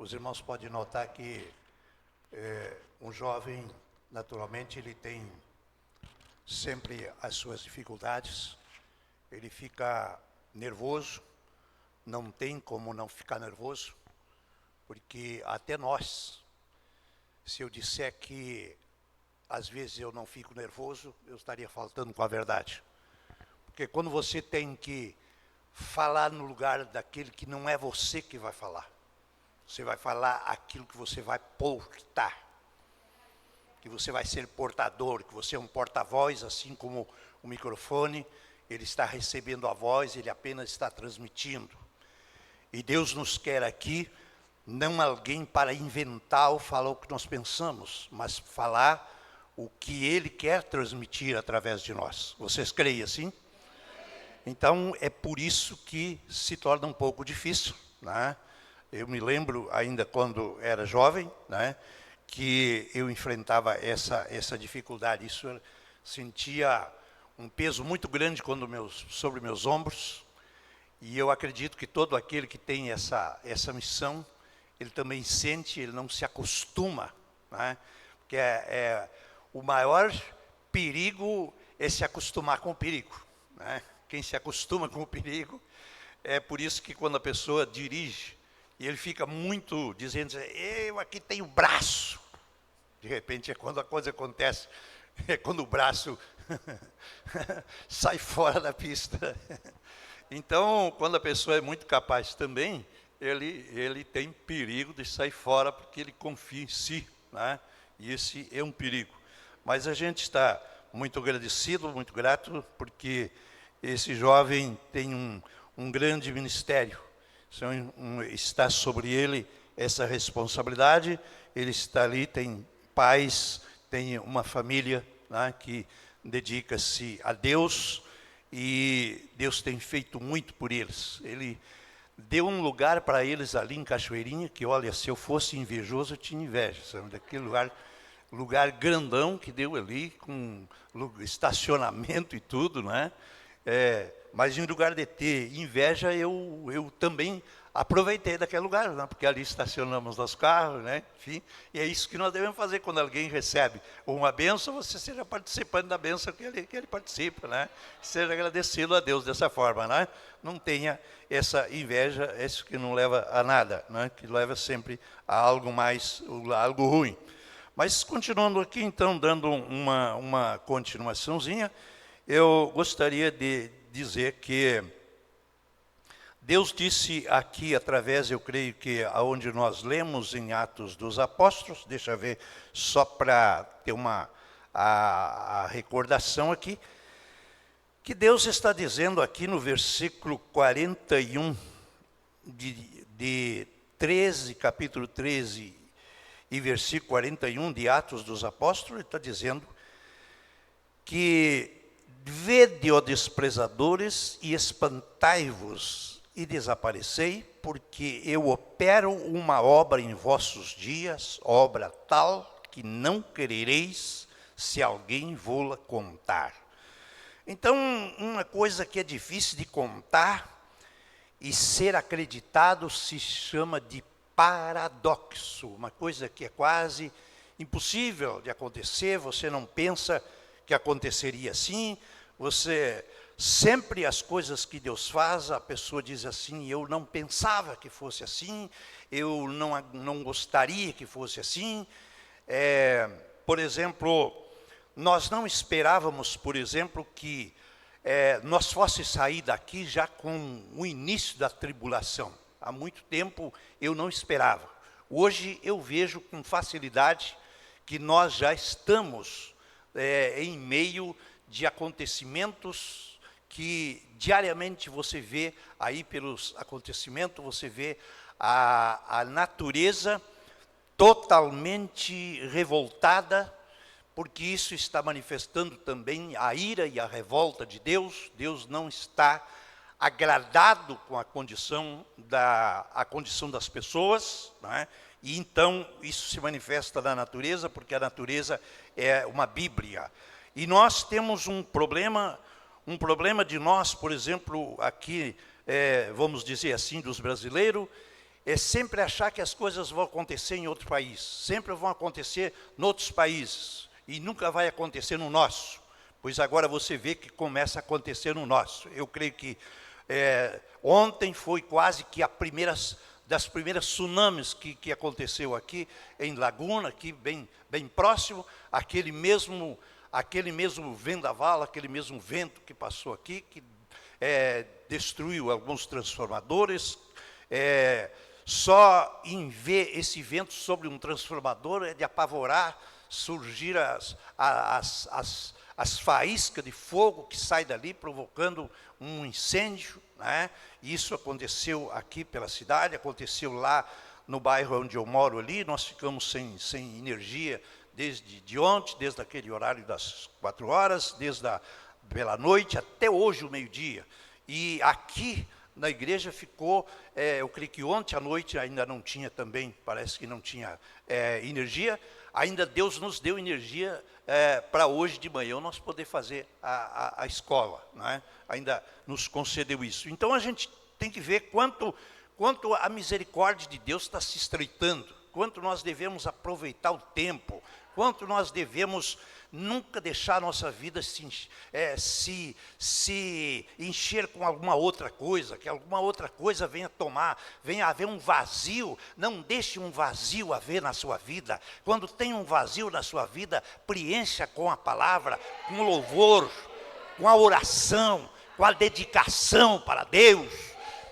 Os irmãos podem notar que um jovem, naturalmente, ele tem sempre as suas dificuldades, ele fica nervoso, não tem como não ficar nervoso, porque até nós Se eu disser que às vezes eu não fico nervoso, eu estaria faltando com a verdade. Porque quando você tem que falar no lugar daquele que não é você que vai falar, você vai falar aquilo que você vai portar, que você vai ser portador, que você é um porta-voz, assim como o microfone, ele está recebendo a voz, ele apenas está transmitindo. E Deus nos quer aqui, não alguém para inventar ou falar o que nós pensamos, mas falar o que Ele quer transmitir através de nós. Vocês creem assim? Então, é por isso que se torna um pouco difícil, né? Eu me lembro, ainda quando era jovem, né, que eu enfrentava essa dificuldade. Isso sentia um peso muito grande sobre meus ombros. E eu acredito que todo aquele que tem essa missão, ele também sente, ele não se acostuma, né? Porque o maior perigo é se acostumar com o perigo, né? Quem se acostuma com o perigo, é por isso que quando a pessoa dirige, e ele fica muito dizendo, eu aqui tenho braço. De repente é quando a coisa acontece, é quando o braço sai fora da pista. Então, quando a pessoa é muito capaz também, ele tem perigo de sair fora, porque ele confia em si, né? E esse é um perigo. Mas a gente está muito agradecido, muito grato, porque esse jovem tem um grande ministério. Está sobre ele essa responsabilidade, ele está ali, tem pais, tem uma família, né, que dedica-se a Deus, e Deus tem feito muito por eles. Ele deu um lugar para eles ali em Cachoeirinha, que olha, se eu fosse invejoso, eu tinha inveja, sabe? Daquele lugar grandão que deu ali, com estacionamento e tudo, né? Mas em lugar de ter inveja, eu também aproveitei daquele lugar, né? Porque ali estacionamos nossos carros, né? Enfim, e é isso que nós devemos fazer quando alguém recebe uma bênção, você seja participante da bênção que ele participa, né? Seja agradecido a Deus dessa forma, né? Não tenha essa inveja, isso que não leva a nada, né? Que leva sempre a algo mais, a algo ruim. Mas continuando aqui, então, dando uma continuaçãozinha, eu gostaria de dizer que Deus disse aqui através, eu creio que aonde nós lemos em Atos dos Apóstolos, deixa eu ver, só para ter a recordação aqui, que Deus está dizendo aqui no versículo 41 de 13, capítulo 13 e versículo 41 de Atos dos Apóstolos, ele está dizendo que vede, ó desprezadores, e espantai-vos, e desaparecei, porque eu opero uma obra em vossos dias, obra tal que não querereis se alguém vô-la contar. Então, uma coisa que é difícil de contar e ser acreditado se chama de paradoxo, uma coisa que é quase impossível de acontecer, você não pensa que aconteceria assim, você sempre as coisas que Deus faz, a pessoa diz assim, eu não pensava que fosse assim, eu não gostaria que fosse assim. Por exemplo, nós não esperávamos, por exemplo, que nós fosse sair daqui já com o início da tribulação. Há muito tempo eu não esperava. Hoje eu vejo com facilidade que nós já estamos em meio de acontecimentos que diariamente você vê aí pelos acontecimentos, você vê a natureza totalmente revoltada, porque isso está manifestando também a ira e a revolta de Deus. Deus não está agradado com a condição das pessoas, né? E então isso se manifesta na natureza, porque a natureza é uma Bíblia. E nós temos um problema de nós, por exemplo, aqui, vamos dizer assim, dos brasileiros, é sempre achar que as coisas vão acontecer em outro país, sempre vão acontecer em outros países, e nunca vai acontecer no nosso, pois agora você vê que começa a acontecer no nosso. Eu creio que ontem foi quase que a primeira das primeiras tsunamis que aconteceu aqui em Laguna, aqui bem próximo, aquele mesmo vendaval, aquele mesmo vento que passou aqui, que destruiu alguns transformadores. Só em ver esse vento sobre um transformador é de apavorar, surgir as faíscas de fogo que saem dali, provocando um incêndio, né? Isso aconteceu aqui pela cidade, aconteceu lá no bairro onde eu moro ali. Nós ficamos sem energia desde ontem, desde aquele horário das 4 horas, pela noite até hoje, o meio-dia. E aqui na igreja ficou, eu creio que ontem à noite ainda não tinha também, parece que não tinha energia. Ainda Deus nos deu energia para hoje de manhã nós poder fazer a escola, né? Ainda nos concedeu isso. Então a gente tem que ver quanto a misericórdia de Deus está se estreitando, quanto nós devemos aproveitar o tempo, quanto nós devemos nunca deixar a nossa vida se encher com alguma outra coisa, que alguma outra coisa venha haver um vazio. Não deixe um vazio haver na sua vida. Quando tem um vazio na sua vida, preencha com a palavra, com o louvor, com a oração, com a dedicação para Deus.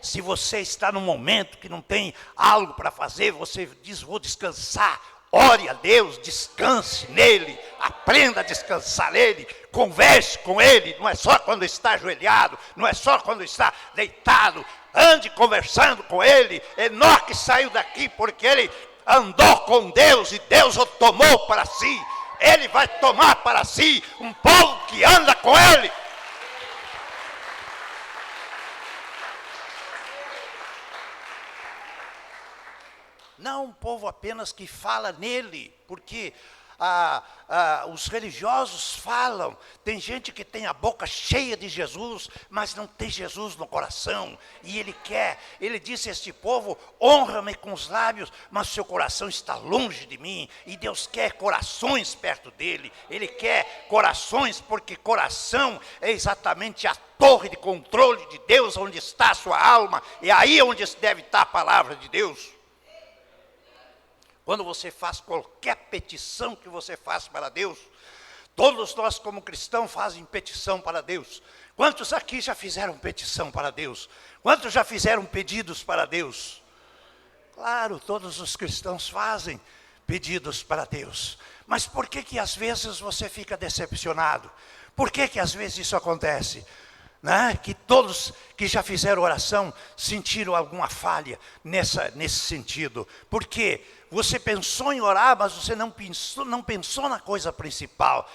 Se você está num momento que não tem algo para fazer, você diz, vou descansar. Ore a Deus, descanse nele, aprenda a descansar nele, converse com ele, não é só quando está ajoelhado, não é só quando está deitado, ande conversando com ele. Enoque saiu daqui porque ele andou com Deus e Deus o tomou para si. Ele vai tomar para si um povo que anda com ele. Não um povo apenas que fala nele, porque os religiosos falam. Tem gente que tem a boca cheia de Jesus, mas não tem Jesus no coração. E ele disse a este povo, honra-me com os lábios, mas seu coração está longe de mim. E Deus quer corações perto dele. Ele quer corações, porque coração é exatamente a torre de controle de Deus, onde está a sua alma. É aí onde deve estar a palavra de Deus. Quando você faz qualquer petição que você faça para Deus, todos nós como cristãos fazem petição para Deus. Quantos aqui já fizeram petição para Deus? Quantos já fizeram pedidos para Deus? Claro, todos os cristãos fazem pedidos para Deus. Mas por que às vezes você fica decepcionado? Por que às vezes isso acontece? Né? Que todos que já fizeram oração sentiram alguma falha nesse sentido. Por quê? Você pensou em orar, mas você não pensou na coisa principal.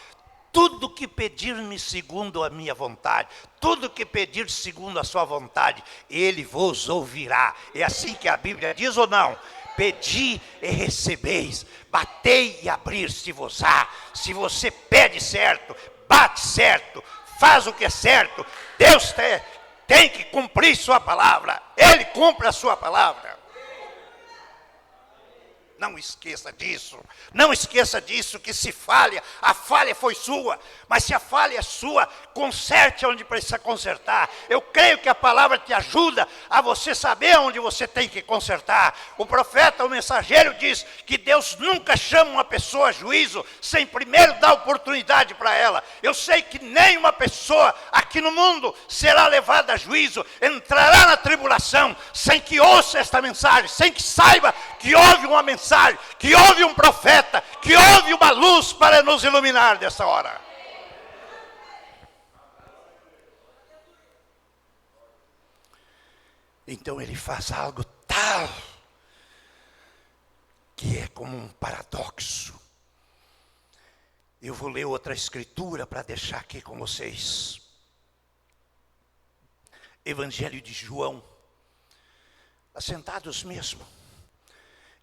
Tudo que pedir-me segundo a minha vontade, tudo que pedir segundo a sua vontade, Ele vos ouvirá. É assim que a Bíblia diz ou não? Pedi e recebeis, batei e abrir-se-vos-á. Se você pede certo, bate certo, faz o que é certo, Deus tem que cumprir sua palavra. Ele cumpre a sua palavra. Não esqueça disso. Não esqueça disso, que se falha, a falha foi sua. Mas se a falha é sua, conserte onde precisa consertar. Eu creio que a palavra te ajuda a você saber onde você tem que consertar. O profeta, o mensageiro diz que Deus nunca chama uma pessoa a juízo sem primeiro dar oportunidade para ela. Eu sei que nenhuma pessoa aqui no mundo será levada a juízo, entrará na tribulação sem que ouça esta mensagem, sem que saiba que houve uma mensagem, que houve um profeta, que houve uma luz para nos iluminar dessa hora. Então ele faz algo tal que é como um paradoxo. Eu vou ler outra escritura para deixar aqui com vocês. Evangelho de João, assentados mesmo.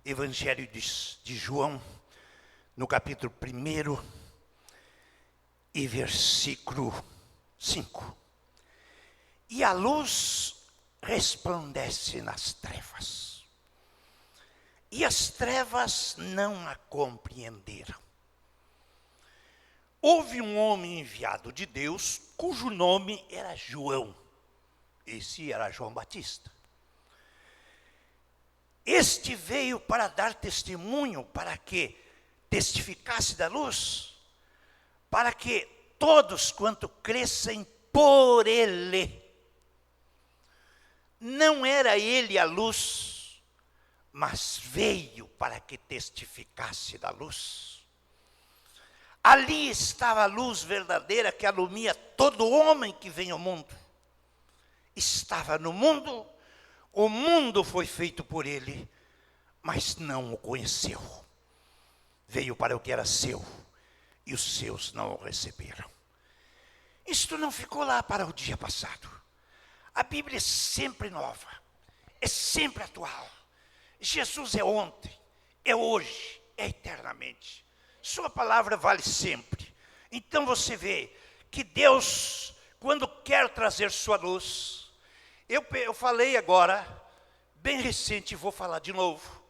Evangelho de João, no capítulo 1 e versículo 5. E a luz resplandece nas trevas, e as trevas não a compreenderam. Houve um homem enviado de Deus, cujo nome era João. Esse era João Batista. Este veio para dar testemunho, para que testificasse da luz, para que todos quanto crescem por ele. Não era ele a luz, mas veio para que testificasse da luz. Ali estava a luz verdadeira que alumia todo homem que vem ao mundo. Estava no mundo, o mundo foi feito por ele, mas não o conheceu. Veio para o que era seu, e os seus não o receberam. Isto não ficou lá para o dia passado. A Bíblia é sempre nova, é sempre atual. Jesus é ontem, é hoje, é eternamente. Sua palavra vale sempre. Então você vê que Deus, quando quer trazer sua luz, eu falei agora, bem recente, vou falar de novo.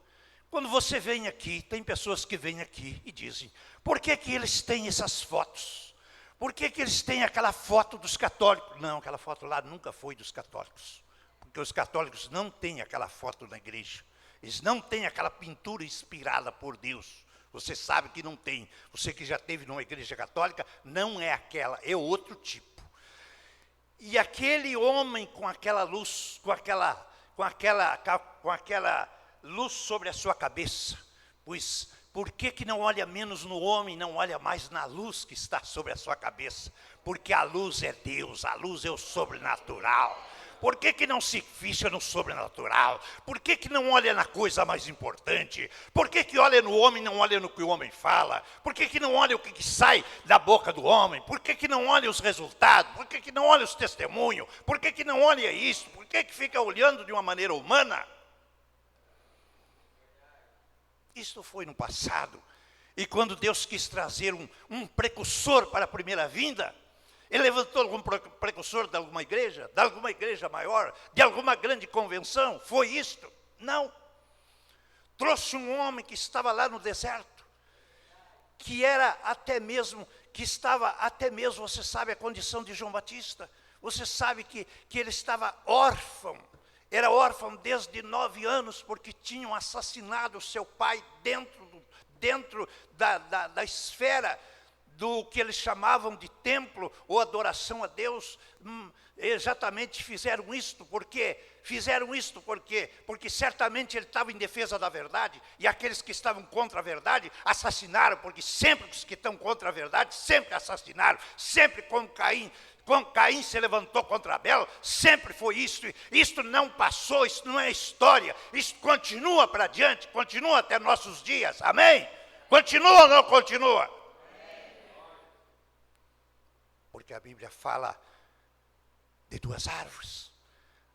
Quando você vem aqui, tem pessoas que vêm aqui e dizem, por que que eles têm essas fotos? Por que que eles têm aquela foto dos católicos? Não, aquela foto lá nunca foi dos católicos. Porque os católicos não têm aquela foto na igreja. Eles não têm aquela pintura inspirada por Deus. Você sabe que não tem. Você que já esteve numa igreja católica, não é aquela, é outro tipo. E aquele homem com aquela luz, com aquela luz sobre a sua cabeça, pois por que não olha menos no homem, não olha mais na luz que está sobre a sua cabeça? Porque a luz é Deus, a luz é o sobrenatural. Por que não se ficha no sobrenatural? Por que não olha na coisa mais importante? Por que olha no homem e não olha no que o homem fala? Por que não olha o que sai da boca do homem? Por que não olha os resultados? Por que não olha os testemunhos? Por que não olha isso? Por que fica olhando de uma maneira humana? Isto foi no passado. E quando Deus quis trazer um precursor para a primeira vinda, Ele levantou algum precursor de alguma igreja maior, de alguma grande convenção? Foi isto? Não. Trouxe um homem que estava lá no deserto, que estava até mesmo, você sabe a condição de João Batista, você sabe que ele estava órfão, era órfão desde 9 anos, porque tinham assassinado seu pai dentro da esfera do que eles chamavam de templo ou adoração a Deus. Exatamente fizeram isto, porque certamente ele estava em defesa da verdade, e aqueles que estavam contra a verdade assassinaram, porque sempre os que estão contra a verdade sempre assassinaram, sempre quando Caim se levantou contra Abel, sempre foi isso. Isto não passou, isso não é história, isso continua para diante, continua até nossos dias, amém? Continua ou não continua? Porque a Bíblia fala de 2 árvores,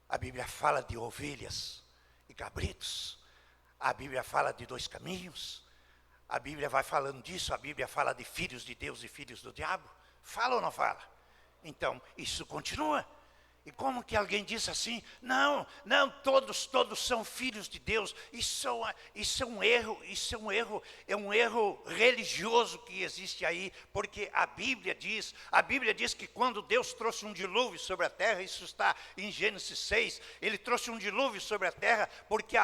a Bíblia fala de ovelhas e cabritos, a Bíblia fala de 2 caminhos, a Bíblia vai falando disso, a Bíblia fala de filhos de Deus e filhos do diabo. Fala ou não fala? Então, isso continua. E como que alguém diz assim, não, todos são filhos de Deus? Isso é um erro religioso que existe aí, porque a Bíblia diz que quando Deus trouxe um dilúvio sobre a terra, isso está em Gênesis 6, ele trouxe um dilúvio sobre a terra, porque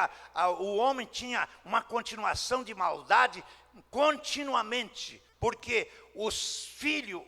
o homem tinha uma continuação de maldade continuamente, porque os filhos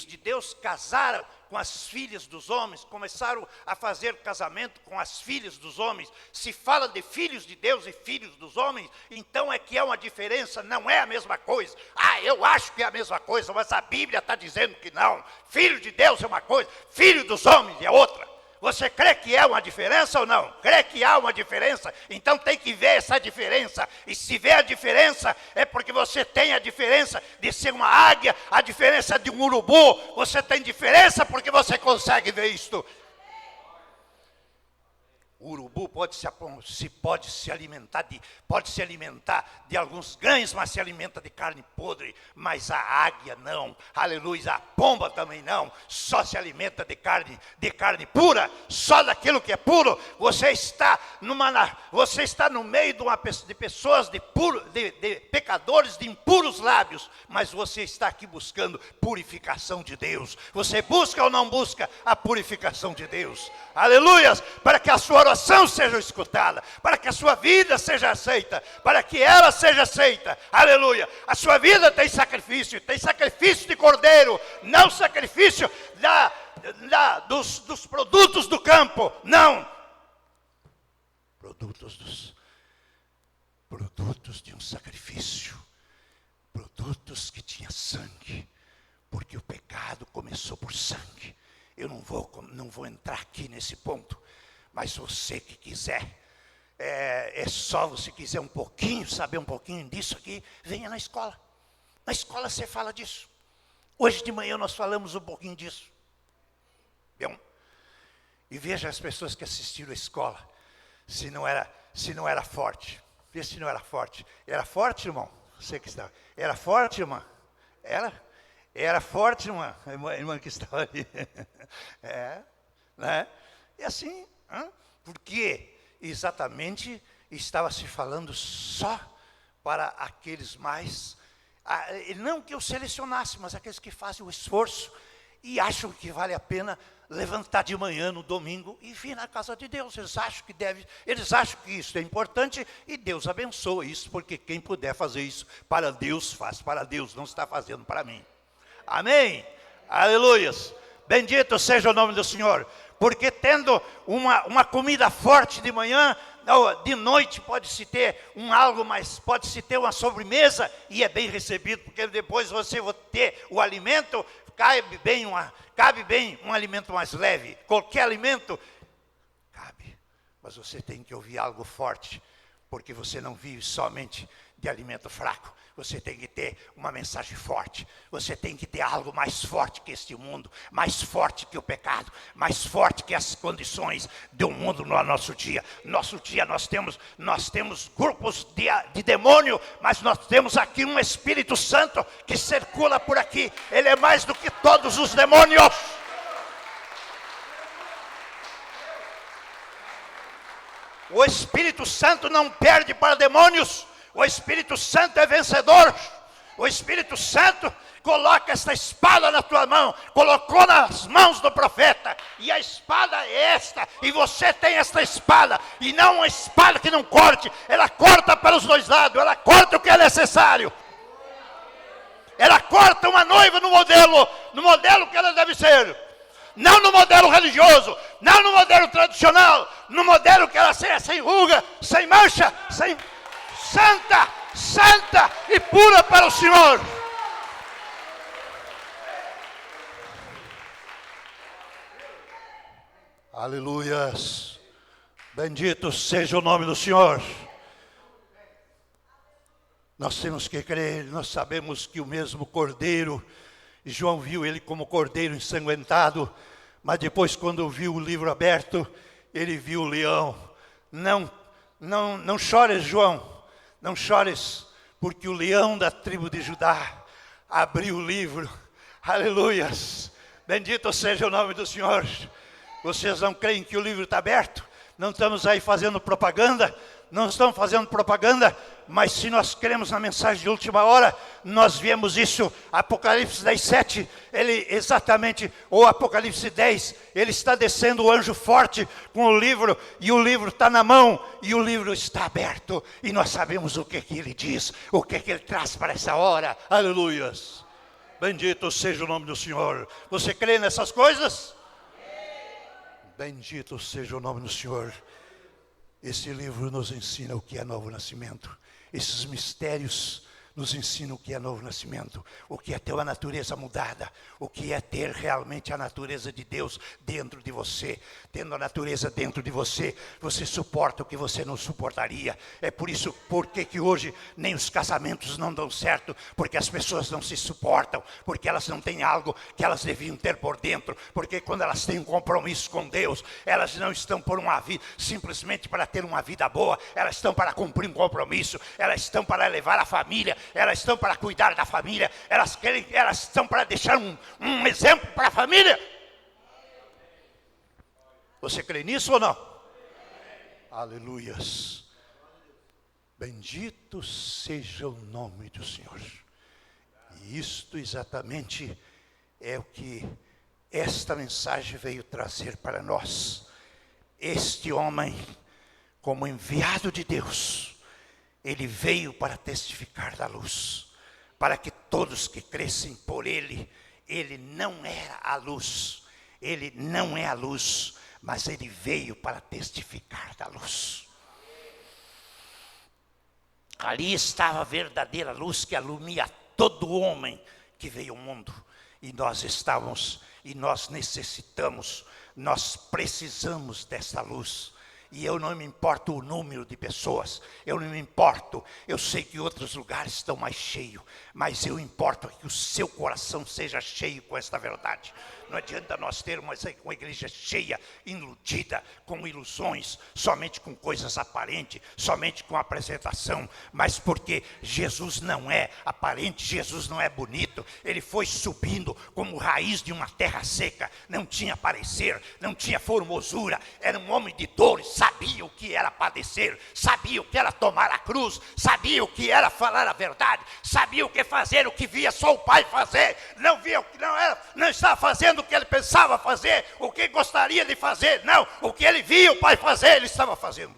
de Deus casaram com as filhas dos homens, começaram a fazer casamento com as filhas dos homens. Se fala de filhos de Deus e filhos dos homens, então é que é uma diferença, não é a mesma coisa. Eu acho que é a mesma coisa, mas a Bíblia está dizendo que não. Filho de Deus é uma coisa, filho dos homens é outra. Você crê que é uma diferença ou não? Crê que há uma diferença? Então tem que ver essa diferença. E se vê a diferença, é porque você tem a diferença de ser uma águia, a diferença de um urubu. Você tem diferença porque você consegue ver isto. O urubu pode se alimentar de alguns ganhos, mas se alimenta de carne podre. Mas a águia não, aleluia, a pomba também não, só se alimenta de carne pura, só daquilo que é puro. Você está você está no meio de pessoas, de pecadores, de impuros lábios, mas você está aqui buscando purificação de Deus. Você busca ou não busca a purificação de Deus? Aleluias! Para que a sua oração seja escutada, para que a sua vida seja aceita, para que ela seja aceita. Aleluia! A sua vida tem sacrifício de cordeiro, não sacrifício dos produtos do campo, não. Produtos de um sacrifício, produtos que tinha sangue, porque o pecado começou por sangue. Eu não vou entrar aqui nesse ponto, mas você que quiser, é só você quiser saber um pouquinho disso aqui, venha na escola. Na escola você fala disso. Hoje de manhã nós falamos um pouquinho disso. Bom, e veja as pessoas que assistiram à escola. Se não era forte. Vê se não era forte. Era forte, irmão? Você que estava. Era forte, irmã? Era forte, irmã? A irmã que estava ali. Né? E assim, porque exatamente estava se falando só para aqueles mais, não que eu selecionasse, mas aqueles que fazem o esforço e acham que vale a pena levantar de manhã no domingo e vir na casa de Deus. Eles acham que isso é importante e Deus abençoa isso, porque quem puder fazer isso para Deus, faz para Deus, não está fazendo para mim. Amém? Aleluias! Bendito seja o nome do Senhor, porque tendo uma comida forte de manhã, de noite pode-se ter algo mais, pode-se ter uma sobremesa e é bem recebido, porque depois você vai ter o alimento. Cabe bem um alimento mais leve. Qualquer alimento cabe, mas você tem que ouvir algo forte, porque você não vive somente de alimento fraco. Você tem que ter uma mensagem forte. Você tem que ter algo mais forte que este mundo, mais forte que o pecado, mais forte que as condições do mundo no nosso dia. Nosso dia nós temos grupos de demônio, mas nós temos aqui um Espírito Santo que circula por aqui. Ele é mais do que todos os demônios. O Espírito Santo não perde para demônios. O Espírito Santo é vencedor. O Espírito Santo coloca esta espada na tua mão, colocou nas mãos do profeta, e a espada é esta, e você tem esta espada, e não uma espada que não corte, ela corta pelos dois lados, ela corta o que é necessário. Ela corta uma noiva no modelo que ela deve ser, não no modelo religioso, não no modelo tradicional, no modelo que ela seja sem ruga, sem mancha, santa e pura para o Senhor. Aleluias. Bendito seja o nome do Senhor. Nós temos que crer, nós sabemos que o mesmo cordeiro, João viu ele como cordeiro ensanguentado, mas depois, quando viu o livro aberto, ele viu o leão. Não chores, João. Não chores, porque o leão da tribo de Judá abriu o livro. Aleluias. Bendito seja o nome do Senhor. Vocês não creem que o livro está aberto? Não estamos aí fazendo propaganda? Não estamos fazendo propaganda, mas se nós cremos na mensagem de última hora, nós vemos isso. Apocalipse 10:7, ele exatamente, ou Apocalipse 10, ele está descendo o anjo forte com o livro, e o livro está na mão, e o livro está aberto, e nós sabemos o que ele diz, o que ele traz para essa hora. Aleluias. Bendito seja o nome do Senhor. Você crê nessas coisas? Bendito seja o nome do Senhor. Esse livro nos ensina o que é novo nascimento. Esses mistérios nos ensinam o que é novo nascimento, o que é ter uma natureza mudada, o que é ter realmente a natureza de Deus dentro de você. Tendo a natureza dentro de você, você suporta o que você não suportaria. É por isso que hoje nem os casamentos não dão certo, porque as pessoas não se suportam, porque elas não têm algo que elas deviam ter por dentro, porque quando elas têm um compromisso com Deus, elas não estão por uma vida simplesmente para ter uma vida boa, elas estão para cumprir um compromisso, elas estão para levar a família, elas estão para cuidar da família, elas estão para deixar um exemplo para a família. Você crê nisso ou não? Aleluias. Bendito seja o nome do Senhor. E isto exatamente é o que esta mensagem veio trazer para nós. Este homem, como enviado de Deus, ele veio para testificar da luz, para que todos que crescem por ele, ele não era a luz, ele não é a luz, mas ele veio para testificar da luz. Ali estava a verdadeira luz que alumia todo homem que veio ao mundo. E nós estávamos, e nós necessitamos, nós precisamos dessa luz. E eu não me importo o número de pessoas, eu não me importo, eu sei que outros lugares estão mais cheios, mas eu importo que o seu coração seja cheio com esta verdade. Não adianta nós termos uma igreja cheia, iludida, com ilusões, somente com coisas aparentes, somente com apresentação, mas porque Jesus não é aparente, Jesus não é bonito, ele foi subindo como raiz de uma terra seca, não tinha parecer, não tinha formosura, era um homem de dores, sabia o que era padecer, sabia o que era tomar a cruz, sabia o que era falar a verdade, sabia o que fazer, o que via só o Pai fazer, não via o que não estava fazendo o que ele pensava fazer, o que gostaria de fazer, não, o que ele via o Pai fazer, ele estava fazendo.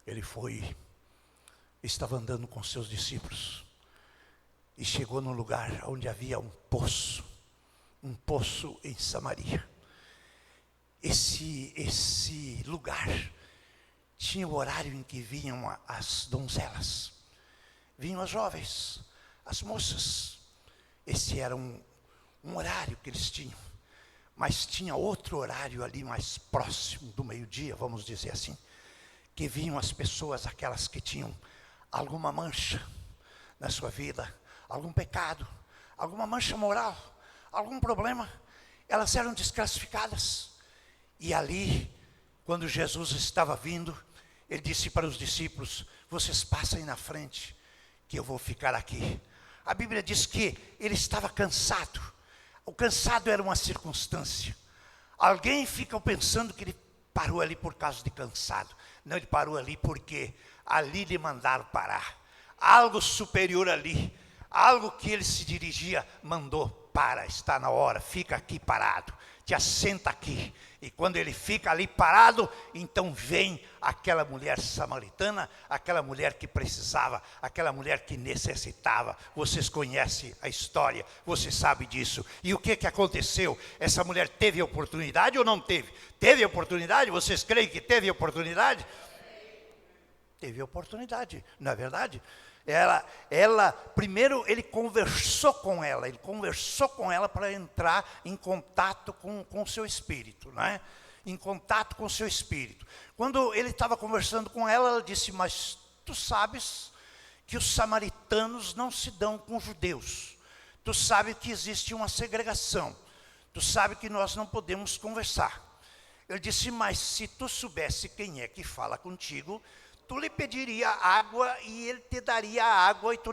Ele estava andando com seus discípulos e chegou num lugar onde havia um poço em Samaria. Esse lugar tinha o horário em que vinham as donzelas, vinham as jovens, as moças. Esse era um horário que eles tinham, mas tinha outro horário ali mais próximo do meio-dia, vamos dizer assim, que vinham as pessoas, aquelas que tinham alguma mancha na sua vida, algum pecado, alguma mancha moral, algum problema, elas eram desclassificadas. E ali, quando Jesus estava vindo, ele disse para os discípulos: vocês passem na frente, que eu vou ficar aqui. A Bíblia diz que ele estava cansado. O cansado era uma circunstância. Alguém fica pensando que ele parou ali por causa de cansado. Não, ele parou ali porque ali lhe mandaram parar. Algo superior ali, algo que ele se dirigia, mandou: para, está na hora, fica aqui parado, te assenta aqui. E quando ele fica ali parado, então vem aquela mulher samaritana, aquela mulher que precisava, aquela mulher que necessitava. Vocês conhecem a história, você sabe disso. E o que aconteceu? Essa mulher teve oportunidade ou não teve? Teve oportunidade? Vocês creem que teve oportunidade? Teve oportunidade, não é verdade? Ela primeiro ele conversou com ela para entrar em contato com o seu espírito, não é? Em contato com o seu espírito. Quando ele estava conversando com ela, ela disse: mas tu sabes que os samaritanos não se dão com os judeus, tu sabes que existe uma segregação, tu sabes que nós não podemos conversar. Ele disse: mas se tu soubesse quem é que fala contigo, tu lhe pediria água e ele te daria água, e tu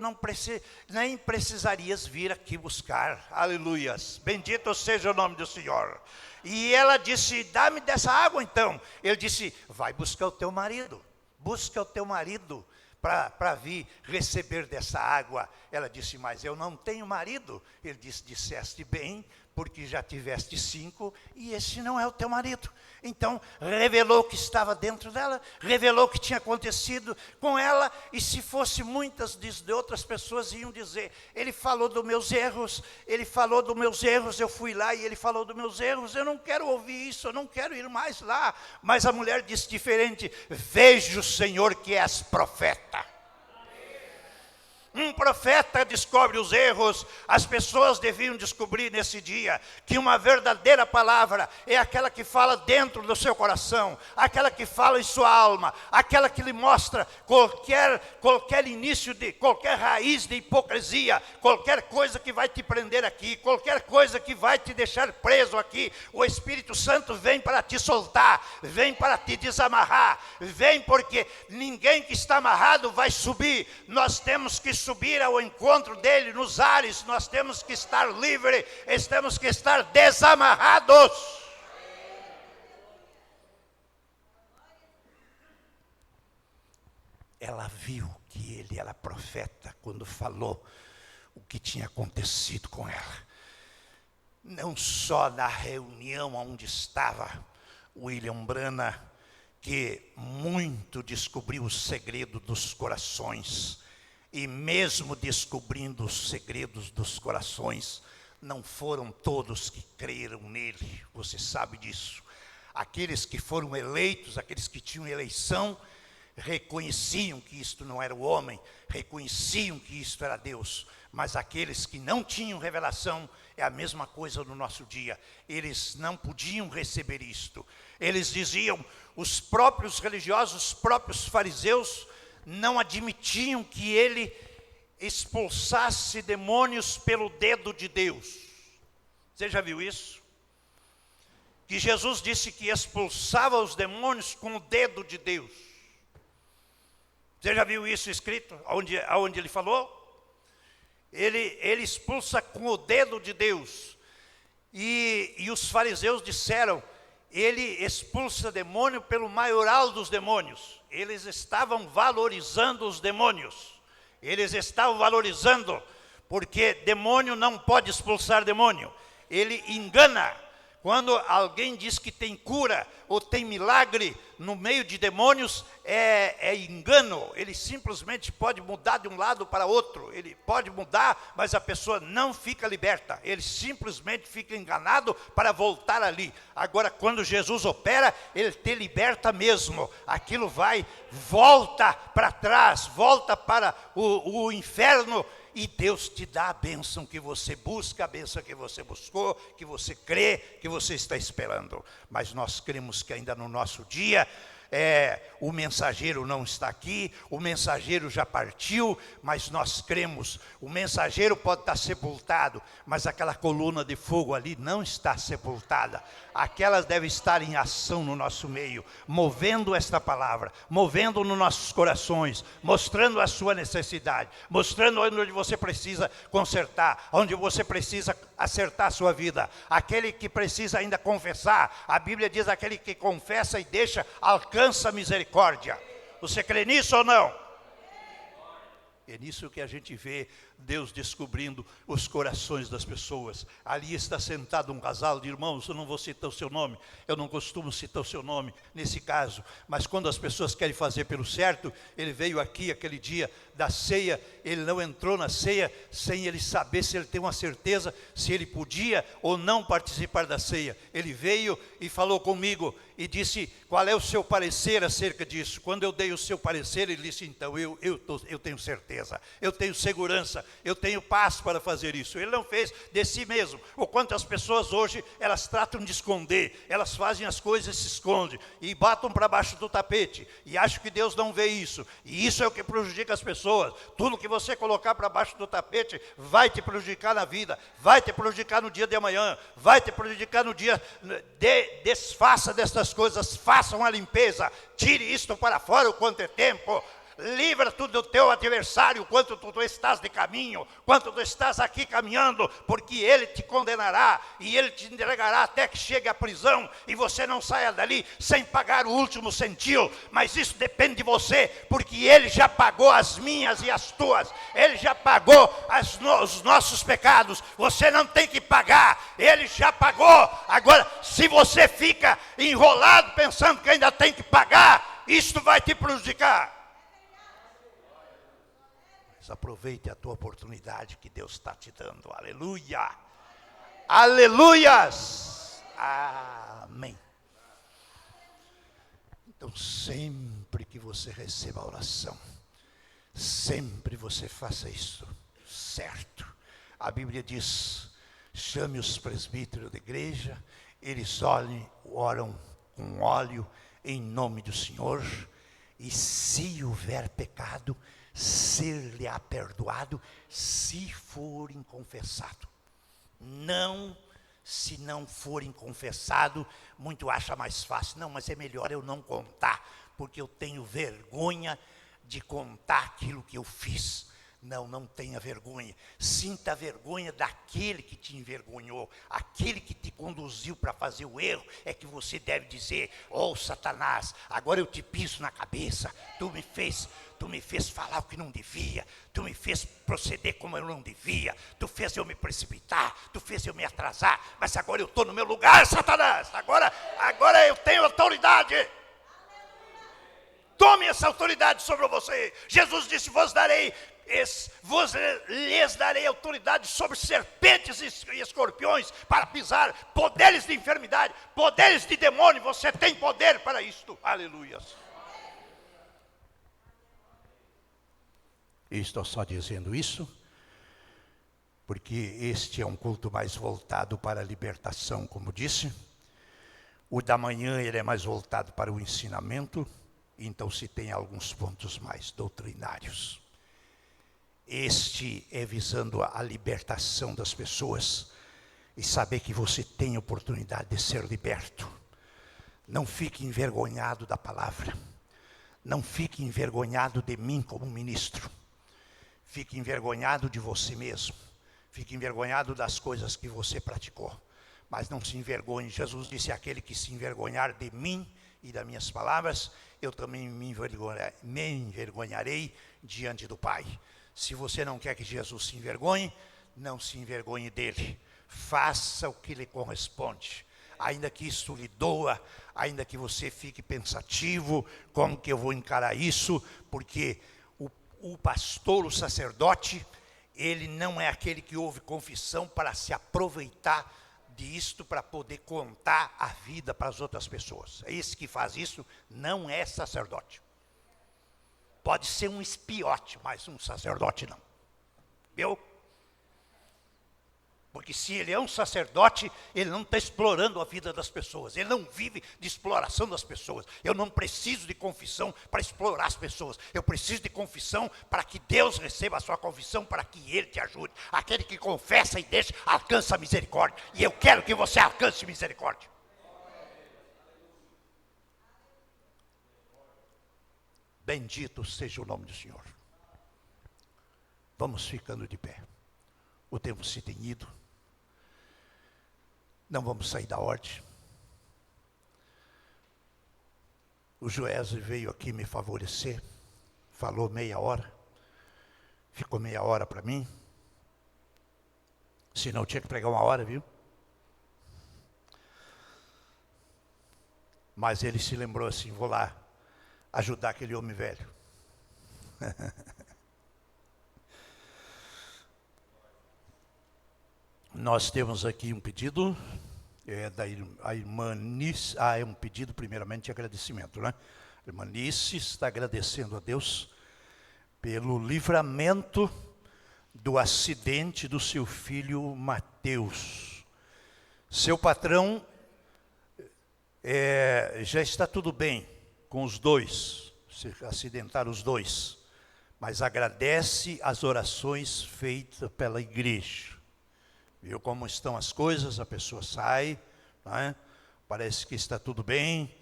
nem precisarias vir aqui buscar. Aleluias, bendito seja o nome do Senhor. E ela disse: dá-me dessa água então. Ele disse: vai buscar o teu marido, busca o teu marido para vir receber dessa água. Ela disse: mas eu não tenho marido. Ele disse: disseste bem, porque já tiveste 5 e esse não é o teu marido. Então revelou o que estava dentro dela, revelou o que tinha acontecido com ela. E se fosse muitas de outras pessoas iam dizer: ele falou dos meus erros, eu fui lá e ele falou dos meus erros, eu não quero ouvir isso, eu não quero ir mais lá. Mas a mulher disse diferente: veja o Senhor que és profeta. Um profeta descobre os erros. As pessoas deviam descobrir nesse dia que uma verdadeira palavra é aquela que fala dentro do seu coração, aquela que fala em sua alma, aquela que lhe mostra qualquer início de qualquer raiz de hipocrisia, qualquer coisa que vai te prender aqui, qualquer coisa que vai te deixar preso aqui. O Espírito Santo vem para te soltar, vem para te desamarrar, vem porque ninguém que está amarrado vai subir. Nós temos que subir ao encontro dele nos ares, nós temos que estar livres, temos que estar desamarrados. Ela viu que ele era profeta quando falou o que tinha acontecido com ela. Não só na reunião onde estava William Branham, que muito descobriu o segredo dos corações, e mesmo descobrindo os segredos dos corações, não foram todos que creram nele, você sabe disso. Aqueles que foram eleitos, aqueles que tinham eleição, reconheciam que isto não era o homem, reconheciam que isto era Deus. Mas aqueles que não tinham revelação, é a mesma coisa no nosso dia. Eles não podiam receber isto. Eles diziam, os próprios religiosos, os próprios fariseus, não admitiam que ele expulsasse demônios pelo dedo de Deus. Você já viu isso? Que Jesus disse que expulsava os demônios com o dedo de Deus. Você já viu isso escrito? Aonde ele falou? Ele expulsa com o dedo de Deus. E os fariseus disseram, ele expulsa demônio pelo maioral dos demônios. Eles estavam valorizando os demônios. Eles estavam valorizando, porque demônio não pode expulsar demônio. Ele engana. Quando alguém diz que tem cura ou tem milagre no meio de demônios, é engano. Ele simplesmente pode mudar de um lado para outro. Ele pode mudar, mas a pessoa não fica liberta. Ele simplesmente fica enganado para voltar ali. Agora, quando Jesus opera, ele te liberta mesmo. Aquilo volta para trás, volta para o inferno. E Deus te dá a bênção que você busca, a bênção que você buscou, que você crê, que você está esperando. Mas nós cremos que ainda no nosso dia, o mensageiro não está aqui, o mensageiro já partiu, mas nós cremos, o mensageiro pode estar sepultado, mas aquela coluna de fogo ali não está sepultada. Aquela deve estar em ação no nosso meio, movendo esta palavra, movendo nos nossos corações, mostrando a sua necessidade, mostrando onde você precisa consertar, onde você precisa acertar a sua vida. Aquele que precisa ainda confessar, a Bíblia diz, aquele que confessa e deixa, alcança a misericórdia. Você crê nisso ou não? É nisso que a gente vê Deus descobrindo os corações das pessoas. Ali está sentado um casal de irmãos, eu não vou citar o seu nome, eu não costumo citar o seu nome nesse caso, mas quando as pessoas querem fazer pelo certo, ele veio aqui aquele dia da ceia, ele não entrou na ceia sem ele saber se ele tem uma certeza, se ele podia ou não participar da ceia. Ele veio e falou comigo e disse, qual é o seu parecer acerca disso? Quando eu dei o seu parecer, ele disse, então eu tenho certeza, eu tenho segurança, eu tenho paz para fazer isso. Ele não fez de si mesmo. O quanto as pessoas hoje, elas tratam de esconder, elas fazem as coisas e se escondem, e botam para baixo do tapete, e acham que Deus não vê isso, e isso é o que prejudica as pessoas. Tudo que você colocar para baixo do tapete, vai te prejudicar na vida, vai te prejudicar no dia de amanhã, vai te prejudicar no dia, desfaça destas coisas, faça uma limpeza, tire isto para fora o quanto é tempo. Livra tu do teu adversário, quanto tu estás de caminho, quanto tu estás aqui caminhando, porque ele te condenará, e ele te entregará até que chegue à prisão, e você não saia dali sem pagar o último centil. Mas isso depende de você, porque ele já pagou as minhas e as tuas, ele já pagou os nossos pecados, você não tem que pagar, ele já pagou. Agora, se você fica enrolado pensando que ainda tem que pagar, isso vai te prejudicar. Aproveite a tua oportunidade que Deus está te dando. Aleluia! Aleluias! Amém. Então, sempre que você receba a oração, sempre você faça isso certo. A Bíblia diz, chame os presbíteros da igreja, eles oram com óleo em nome do Senhor, e se houver pecado, ser-lhe-á perdoado, se forem confessado. Não, se não forem confessado, muito acha mais fácil. Não, mas é melhor eu não contar, porque eu tenho vergonha de contar aquilo que eu fiz. Não tenha vergonha. Sinta a vergonha daquele que te envergonhou, aquele que te conduziu para fazer o erro. É que você deve dizer: oh Satanás, agora eu te piso na cabeça. Tu me fez falar o que não devia, tu me fez proceder como eu não devia, tu fez eu me precipitar, tu fez eu me atrasar, mas agora eu estou no meu lugar, Satanás, agora eu tenho autoridade. Tome essa autoridade sobre você. Jesus disse: lhes darei autoridade sobre serpentes e escorpiões, para pisar poderes de enfermidade, poderes de demônio. Você tem poder para isto. Aleluia. E estou só dizendo isso porque este é um culto mais voltado para a libertação, como disse. O da manhã ele é mais voltado para o ensinamento. Então se tem alguns pontos mais doutrinários. Este é visando a libertação das pessoas e saber que você tem oportunidade de ser liberto. Não fique envergonhado da palavra. Não fique envergonhado de mim como ministro. Fique envergonhado de você mesmo. Fique envergonhado das coisas que você praticou. Mas não se envergonhe. Jesus disse: aquele que se envergonhar de mim e das minhas palavras, eu também me envergonharei diante do Pai. Se você não quer que Jesus se envergonhe, não se envergonhe dele. Faça o que lhe corresponde. Ainda que isso lhe doa, ainda que você fique pensativo, como que eu vou encarar isso? Porque o pastor, o sacerdote, ele não é aquele que ouve confissão para se aproveitar disto, para poder contar a vida para as outras pessoas. Esse que faz isso não é sacerdote. Pode ser um espiote, mas um sacerdote não. Viu? Porque se ele é um sacerdote, ele não está explorando a vida das pessoas. Ele não vive de exploração das pessoas. Eu não preciso de confissão para explorar as pessoas. Eu preciso de confissão para que Deus receba a sua confissão, para que Ele te ajude. Aquele que confessa e deixa, alcança a misericórdia. E eu quero que você alcance misericórdia. Bendito seja o nome do Senhor. Vamos ficando de pé. O tempo se tem ido. Não vamos sair da ordem. O Joésio veio aqui me favorecer. Falou meia hora. Ficou meia hora para mim. Senão eu tinha que pregar uma hora, viu? Mas ele se lembrou assim: vou lá ajudar aquele homem velho. Nós temos aqui um pedido, da irmã Nice. É um pedido primeiramente de agradecimento, né? A irmã Nice está agradecendo a Deus pelo livramento do acidente do seu filho Mateus. Seu patrão, já está tudo bem com os dois, se acidentaram os dois, mas agradece as orações feitas pela igreja. Viu como estão as coisas? A pessoa sai, né? Parece que está tudo bem,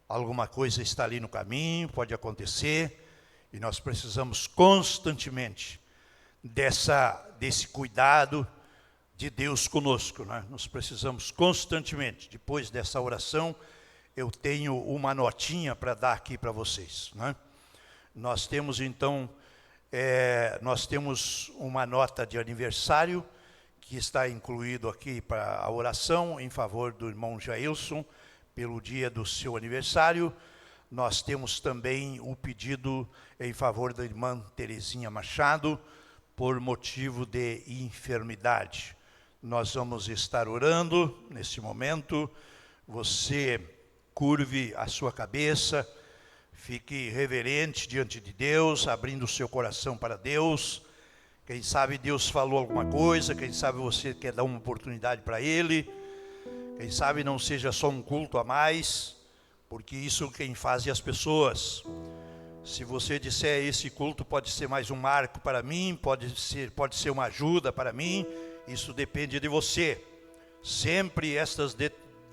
alguma coisa está ali no caminho, pode acontecer, e nós precisamos constantemente desse cuidado de Deus conosco, né? Nós precisamos constantemente. Depois dessa oração, eu tenho uma notinha para dar aqui para vocês, né? Nós temos então, nós temos uma nota de aniversário, que está incluído aqui para a oração em favor do irmão Jailson, pelo dia do seu aniversário. Nós temos também o pedido em favor da irmã Terezinha Machado, por motivo de enfermidade. Nós vamos estar orando nesse momento. Você curve a sua cabeça, fique reverente diante de Deus, abrindo o seu coração para Deus. Quem sabe Deus falou alguma coisa, quem sabe você quer dar uma oportunidade para Ele, quem sabe não seja só um culto a mais, porque isso quem faz é as pessoas. Se você disser: esse culto pode ser mais um marco para mim, pode ser uma ajuda para mim, isso depende de você. Sempre estas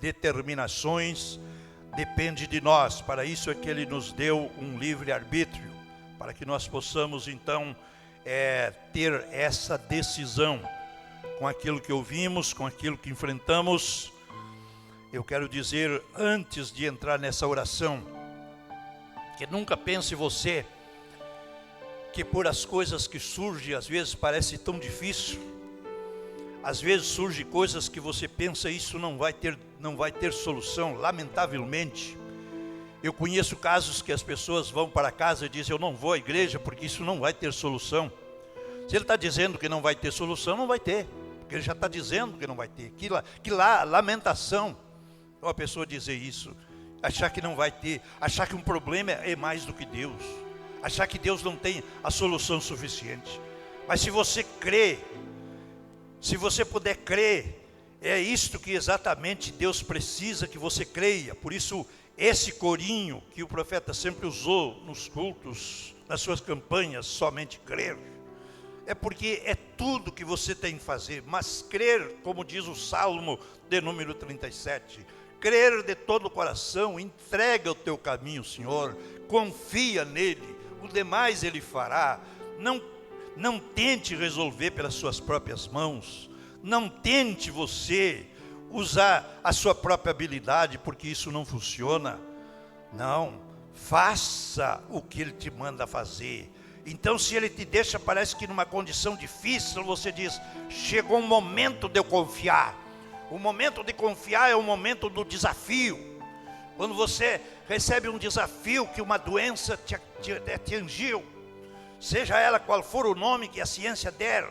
determinações dependem de nós. Para isso é que Ele nos deu um livre-arbítrio, para que nós possamos então ter essa decisão com aquilo que ouvimos, com aquilo que enfrentamos. Eu quero dizer, antes de entrar nessa oração, que nunca pense você que por as coisas que surgem, às vezes parece tão difícil. Às vezes surgem coisas que você pensa, isso não vai ter solução, lamentavelmente. Eu conheço casos que as pessoas vão para casa e dizem, eu não vou à igreja porque isso não vai ter solução. Se ele está dizendo que não vai ter solução, não vai ter. Porque ele já está dizendo que não vai ter. Que lamentação uma pessoa dizer isso. Achar que não vai ter. Achar que um problema é mais do que Deus. Achar que Deus não tem a solução suficiente. Mas se você crê, se você puder crer, é isto que exatamente Deus precisa que você creia. Por isso, esse corinho que o profeta sempre usou nos cultos, nas suas campanhas, somente crer, é porque é tudo que você tem que fazer. Mas crer, como diz o Salmo de número 37, crer de todo o coração, entrega o teu caminho, Senhor, confia nele, o demais ele fará. Não tente resolver pelas suas próprias mãos, não tente você usar a sua própria habilidade, porque isso não funciona. Não, faça o que ele te manda fazer. Então, se ele te deixa, parece que numa condição difícil, você diz, chegou um momento de eu confiar. O momento de confiar é o momento do desafio. Quando você recebe um desafio que uma doença te atingiu, seja ela qual for o nome que a ciência der,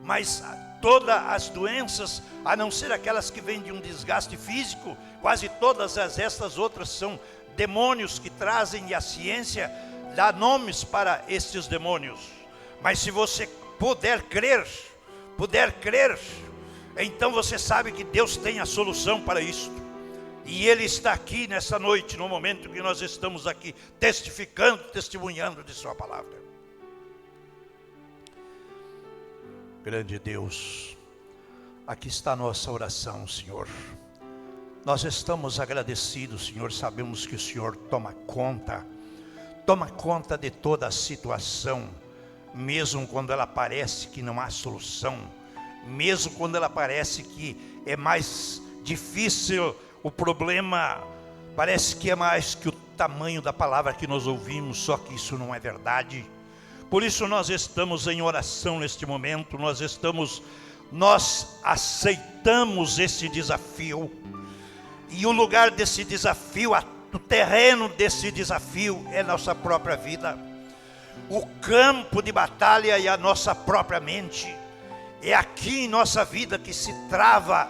mas todas as doenças, a não ser aquelas que vêm de um desgaste físico, quase todas essas outras são demônios que trazem, e a ciência dá nomes para estes demônios. Mas se você puder crer, então você sabe que Deus tem a solução para isto. E Ele está aqui nessa noite, no momento que nós estamos aqui, testificando, testemunhando de Sua palavra. Grande Deus, aqui está a nossa oração, Senhor. Nós estamos agradecidos, Senhor, sabemos que o Senhor toma conta de toda a situação, mesmo quando ela parece que não há solução, mesmo quando ela parece que é mais difícil, o problema parece que é mais que o tamanho da palavra que nós ouvimos, só que isso não é verdade. Por isso nós estamos em oração neste momento, nós aceitamos esse desafio, e o lugar desse desafio, o terreno desse desafio é nossa própria vida. O campo de batalha é a nossa própria mente. É aqui em nossa vida que se trava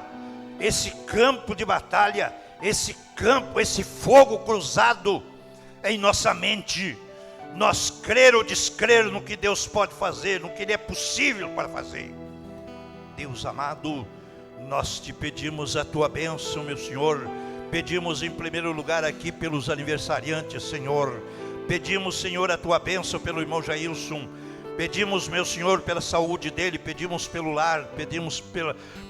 esse campo de batalha, esse fogo cruzado em nossa mente. Nós crer ou descrer no que Deus pode fazer, no que Ele é possível para fazer. Deus amado, nós te pedimos a tua bênção, meu Senhor. Pedimos em primeiro lugar aqui pelos aniversariantes, Senhor. Pedimos, Senhor, a tua bênção pelo irmão Jailson. Pedimos, meu Senhor, pela saúde dele, pedimos pelo lar, pedimos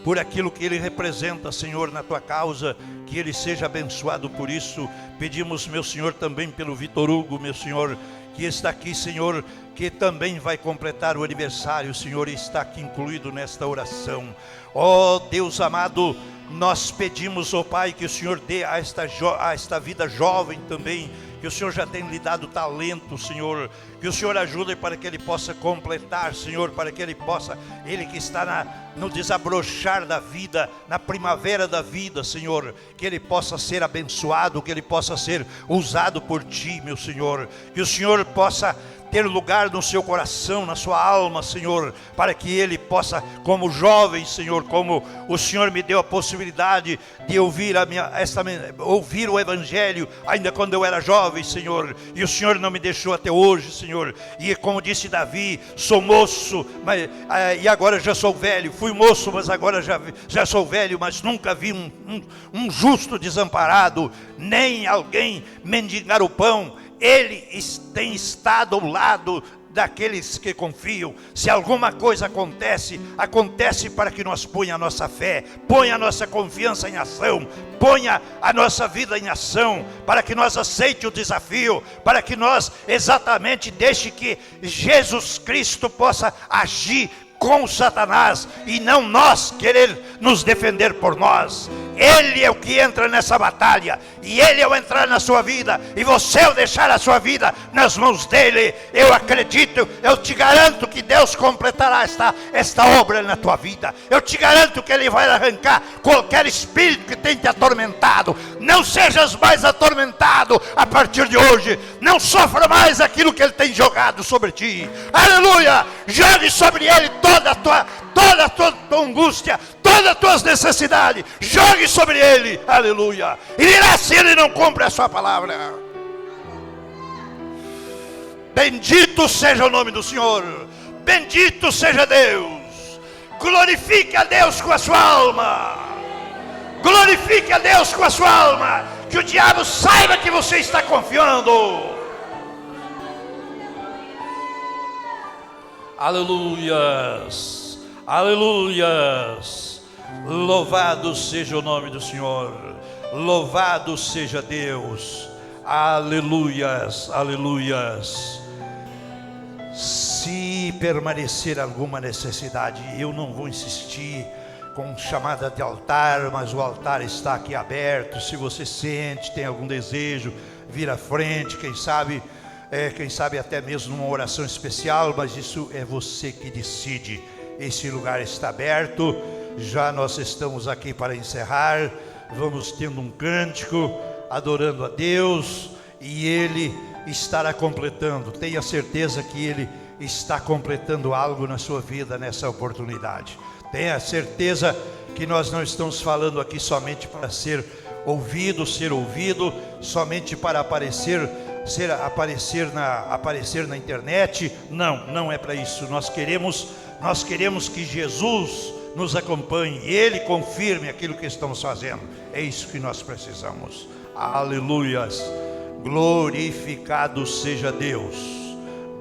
por aquilo que ele representa, Senhor, na tua causa, que ele seja abençoado por isso. Pedimos, meu Senhor, também pelo Vitor Hugo, meu Senhor, que está aqui, Senhor, que também vai completar o aniversário, Senhor, e está aqui incluído nesta oração. Ó Deus amado, nós pedimos, ó Pai, que o Senhor dê a esta vida jovem também, que o Senhor já tem lhe dado talento, Senhor, que o Senhor ajude para que ele possa completar, Senhor, para que ele que está no desabrochar da vida, na primavera da vida, Senhor, que ele possa ser abençoado, que ele possa ser usado por Ti, meu Senhor, que o Senhor possa ter lugar no seu coração, na sua alma, Senhor, para que ele possa, como jovem, Senhor, como o Senhor me deu a possibilidade de ouvir o Evangelho, ainda quando eu era jovem, Senhor, e o Senhor não me deixou até hoje, Senhor, e como disse Davi, sou moço, e agora já sou velho, fui moço, mas agora já sou velho, mas nunca vi um justo desamparado, nem alguém mendigar o pão. Ele tem estado ao lado daqueles que confiam. Se alguma coisa acontece, acontece para que nós ponha a nossa fé, ponha a nossa confiança em ação, ponha a nossa vida em ação, para que nós aceite o desafio, para que nós exatamente deixe que Jesus Cristo possa agir com Satanás, e não nós querer nos defender por nós. Ele é o que entra nessa batalha, e Ele ao entrar na sua vida, e você ao deixar a sua vida nas mãos dEle, eu acredito, eu te garanto que Deus completará esta obra na tua vida. Eu te garanto que Ele vai arrancar qualquer espírito que tem te atormentado. Não sejas mais atormentado a partir de hoje. Não sofra mais aquilo que Ele tem jogado sobre ti. Aleluia! Jogue sobre Ele toda a tua angústia, todas as tuas necessidades, jogue sobre Ele, aleluia, e dirá se Ele não cumpre a sua palavra. Bendito seja o nome do Senhor, bendito seja Deus. Glorifique a Deus com a sua alma, glorifique a Deus com a sua alma, que o diabo saiba que você está confiando. Aleluias, aleluias, louvado seja o nome do Senhor, louvado seja Deus, aleluias, aleluias. Se permanecer alguma necessidade, eu não vou insistir com chamada de altar, mas o altar está aqui aberto. Se você sente, tem algum desejo, vir à frente, quem sabe até mesmo numa oração especial, mas isso é você que decide. Esse lugar está aberto. Já nós estamos aqui para encerrar. Vamos tendo um cântico, adorando a Deus, e Ele estará completando. Tenha certeza que Ele está completando algo na sua vida nessa oportunidade. Tenha certeza que nós não estamos falando aqui somente para ser ouvido, somente para aparecer na internet. Não é para isso. Nós queremos que Jesus nos acompanhe, Ele confirme aquilo que estamos fazendo. É isso que nós precisamos. Aleluias, glorificado seja Deus,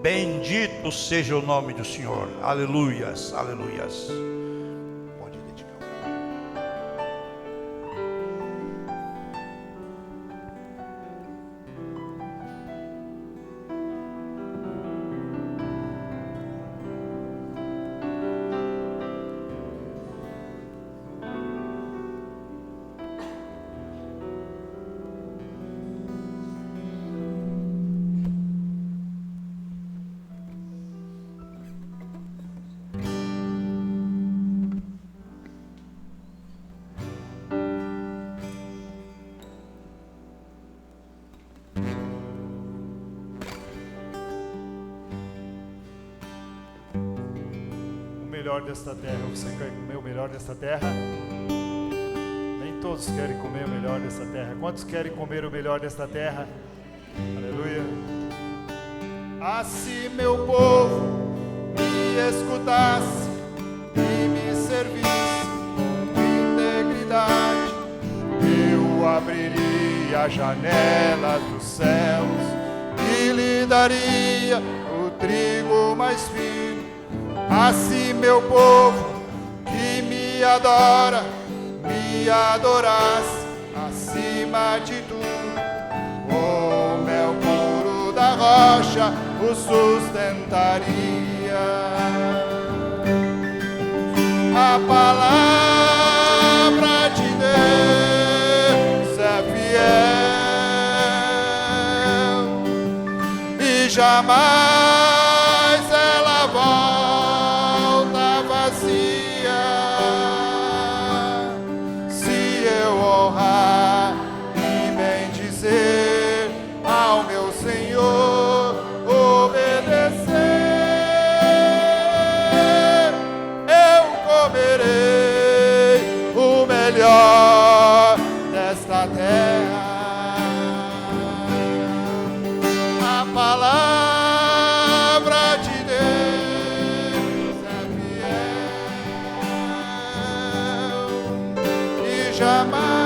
bendito seja o nome do Senhor. Aleluias, aleluias. Pode dedicar. Desta terra, você quer comer o melhor desta terra? Nem todos querem comer o melhor desta terra. Quantos querem comer o melhor desta terra? Aleluia. Assim meu povo me escutasse e me servisse com integridade, eu abriria as janelas dos céus e lhe daria o trigo mais fino. Assim meu povo que me adora, me adorasse acima de tudo, o mel puro da rocha o sustentaria. A palavra de Deus é fiel e jamais ela volta vazia. Se eu honrar e bem dizer ao meu Senhor, obedecer, eu comerei o melhor desta terra. A palavra de Deus é fiel e jamais